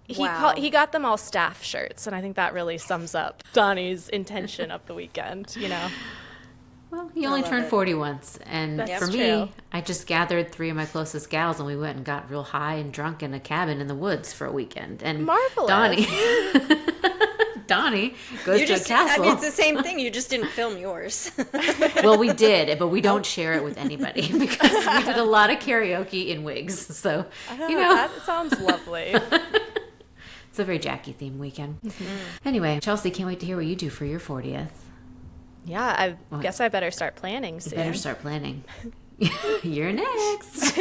Speaker 3: He got them all staff shirts, and I think that really sums up Donnie's intention of the weekend, you know.
Speaker 2: Well, he only turned 40 once, and
Speaker 3: That's
Speaker 2: for me,
Speaker 3: true.
Speaker 2: I just gathered 3 of my closest gals, and we went and got real high and drunk in a cabin in the woods for a weekend. And
Speaker 3: Marvelous.
Speaker 2: Donnie goes to a castle.
Speaker 4: I mean, it's the same thing. You just didn't film yours.
Speaker 2: Well, we did, but we don't share it with anybody because we did a lot of karaoke in wigs. So,
Speaker 3: That sounds lovely.
Speaker 2: It's a very Jackie themed weekend. Anyway, Chelsea, can't wait to hear what you do for your 40th.
Speaker 3: Yeah, I guess I better start planning soon.
Speaker 2: You better start planning. You're next.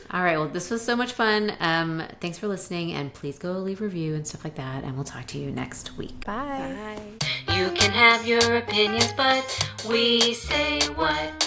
Speaker 2: All right, well, this was so much fun. Thanks for listening, and please go leave a review and stuff like that, and we'll talk to you next week.
Speaker 3: Bye.
Speaker 1: You can have your opinions, but we say what?